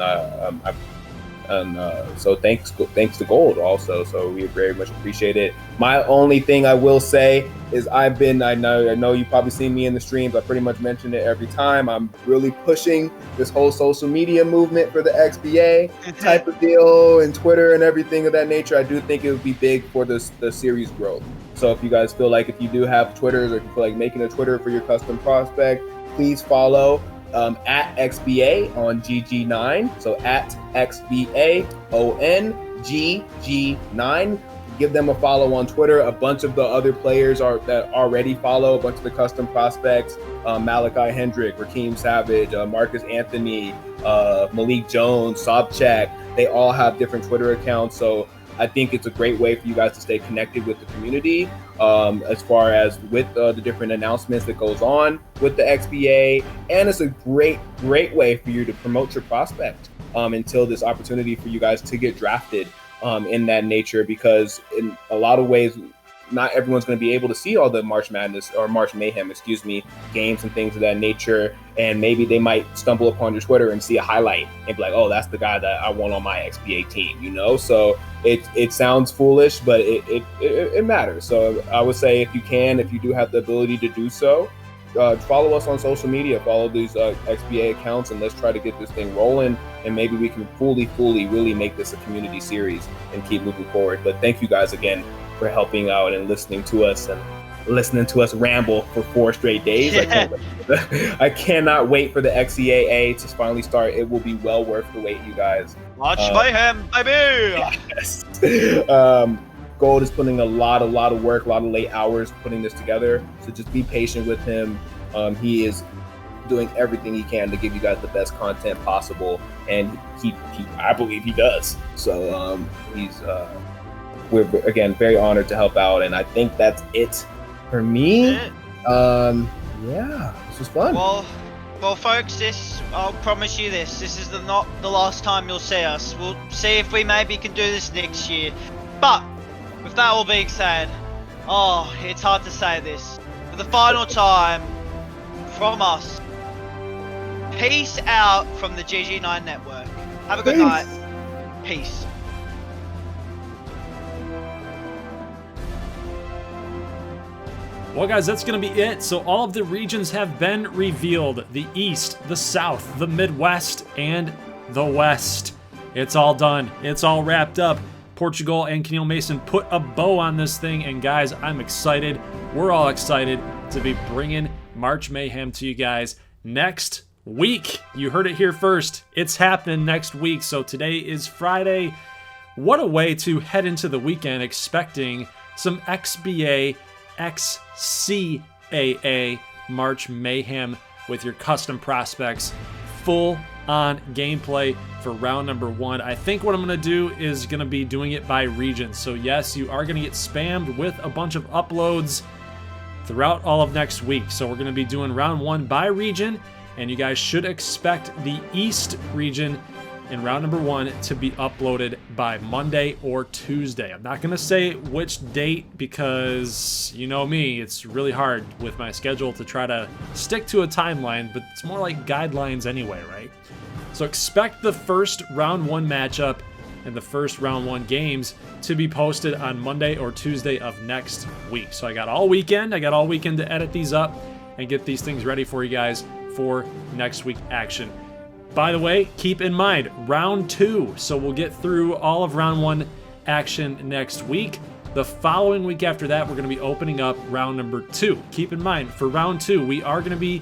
so thanks to Gold also. So we very much appreciate it. My only thing I will say is I know you probably seen me in the streams. I pretty much mention it every time. I'm really pushing this whole social media movement for the XBA type of deal, and Twitter and everything of that nature. I do think it would be big for the series growth. So if you guys feel like, if you do have Twitters, or if you feel like making a Twitter for your custom prospect, please follow at XBA on GG9. So at XBA on GG9. Give them a follow on Twitter. A bunch of the other players that already follow, a bunch of the custom prospects, Malachi Hendrick, Rakeem Savage, Marcus Anthony, Malik Jones, Sobchak, they all have different Twitter accounts. So I think it's a great way for you guys to stay connected with the community, as far as with the different announcements that goes on with the XBA. And it's a great way for you to promote your prospect until this opportunity for you guys to get drafted in that nature, because in a lot of ways, not everyone's going to be able to see all the March Madness or March Mayhem, games and things of that nature. And maybe they might stumble upon your Twitter and see a highlight and be like, oh, that's the guy that I want on my XBA team, So it sounds foolish, but it matters. So I would say, if you do have the ability to do so, follow us on social media, follow these XBA accounts, and let's try to get this thing rolling. And maybe we can fully really make this a community series and keep moving forward. But thank you guys again for helping out and listening to us ramble for 4 straight days. I cannot wait for the XCAA to finally start. It will be well worth the wait, you guys. March Mayhem, baby! Yes. Gold is putting a lot of work, a lot of late hours putting this together. So just be patient with him. He is doing everything he can to give you guys the best content possible, and I believe he does. So we're again very honored to help out, and I think that's it for me. Yeah, this was fun. Well, folks, I'll promise you this is not the last time you'll see us. We'll see if we maybe can do this next year. But with that all being said, it's hard to say this. For the final time, from us. Peace out from the GG9 network. Have a good Peace. night. Peace. Well, guys, that's going to be it. So all of the regions have been revealed. The East, the South, the Midwest, and the West. It's all done. It's all wrapped up. Portugal and Khaneal Mason put a bow on this thing. And guys, I'm excited. We're all excited to be bringing March Mayhem to you guys next week. You heard it here first. It's happening next week. So today is Friday. What a way to head into the weekend expecting some XBA, XCAA March Mayhem with your custom prospects. Full on gameplay for round number 1. I think what I'm going to do is going to be doing it by region. So yes, you are going to get spammed with a bunch of uploads throughout all of next week. So we're going to be doing round 1 by region, and you guys should expect the East region in round number 1 to be uploaded by Monday or Tuesday. I'm not going to say which date because, you know me, it's really hard with my schedule to try to stick to a timeline, but it's more like guidelines anyway, right? So expect the first round 1 matchup and the first round 1 games to be posted on Monday or Tuesday of next week. So I got all weekend. To edit these up and get these things ready for you guys for next week action. By the way, keep in mind, round 2. So we'll get through all of round 1 action next week. The following week after that, we're going to be opening up round number 2. Keep in mind, for round 2, we are going to be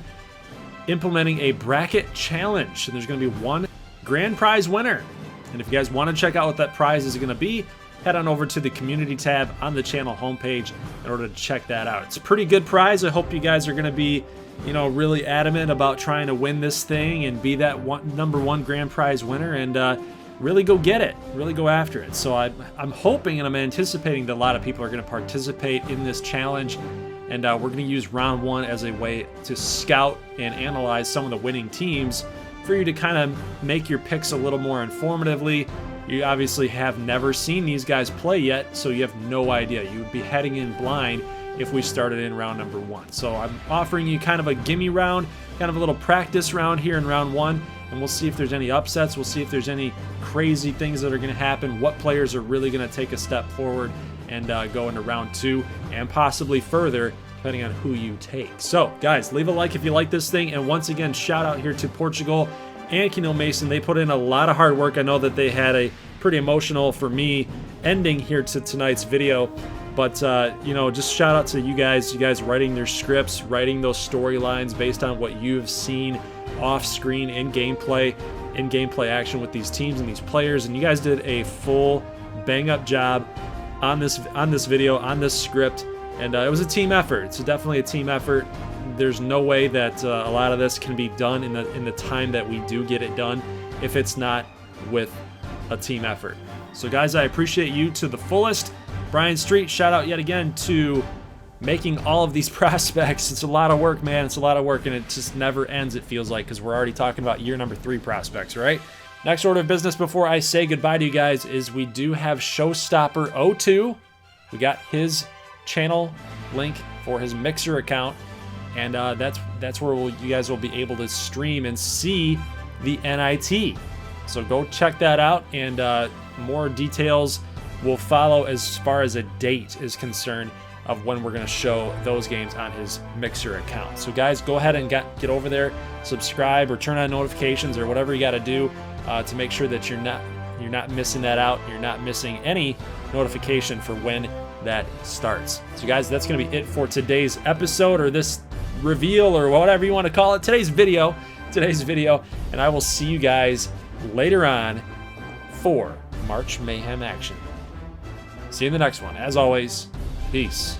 implementing a bracket challenge. And there's going to be one grand prize winner. And if you guys want to check out what that prize is going to be, head on over to the community tab on the channel homepage in order to check that out. It's a pretty good prize. I hope you guys are going to be, you know, really adamant about trying to win this thing and be that number 1 grand prize winner and really go get it, really go after it. So I'm hoping and I'm anticipating that a lot of people are going to participate in this challenge, and we're going to use round 1 as a way to scout and analyze some of the winning teams for you to kind of make your picks a little more informatively. You obviously have never seen these guys play yet, so you have no idea. You would be heading in blind if we started in round number 1. So I'm offering you kind of a gimme round, kind of a little practice round here in round 1, and we'll see if there's any upsets. We'll see if there's any crazy things that are going to happen, what players are really going to take a step forward and go into round 2 and possibly further, depending on who you take. So guys, leave a like if you like this thing, and once again, shout out here to Portugal and Khaneal Mason. They put in a lot of hard work. I know that they had a pretty emotional, for me, ending here to tonight's video. But, you know, just shout out to you guys writing their scripts, writing those storylines based on what you've seen off screen in gameplay action with these teams and these players. And you guys did a full bang up job on this video, on this script. And it was a team effort. It's definitely a team effort. There's no way that a lot of this can be done in the time that we do get it done if it's not with a team effort. So guys, I appreciate you to the fullest. Brian Street, shout out yet again to making all of these prospects. It's a lot of work, man. It's a lot of work, and it just never ends, it feels like, because we're already talking about year number 3 prospects, right? Next order of business before I say goodbye to you guys is we do have Showstopper02. We got his channel link for his Mixer account, and that's where you guys will be able to stream and see the NIT. So go check that out, and more details will follow as far as a date is concerned of when we're going to show those games on his Mixer account. So guys, go ahead and get over there, subscribe or turn on notifications or whatever you got to do to make sure that you're not missing that out. You're not missing any notification for when that starts. So guys, that's going to be it for today's episode, or this reveal, or whatever you want to call it, today's video, and I will see you guys later on for March Mayhem action. See you in the next one. As always, peace.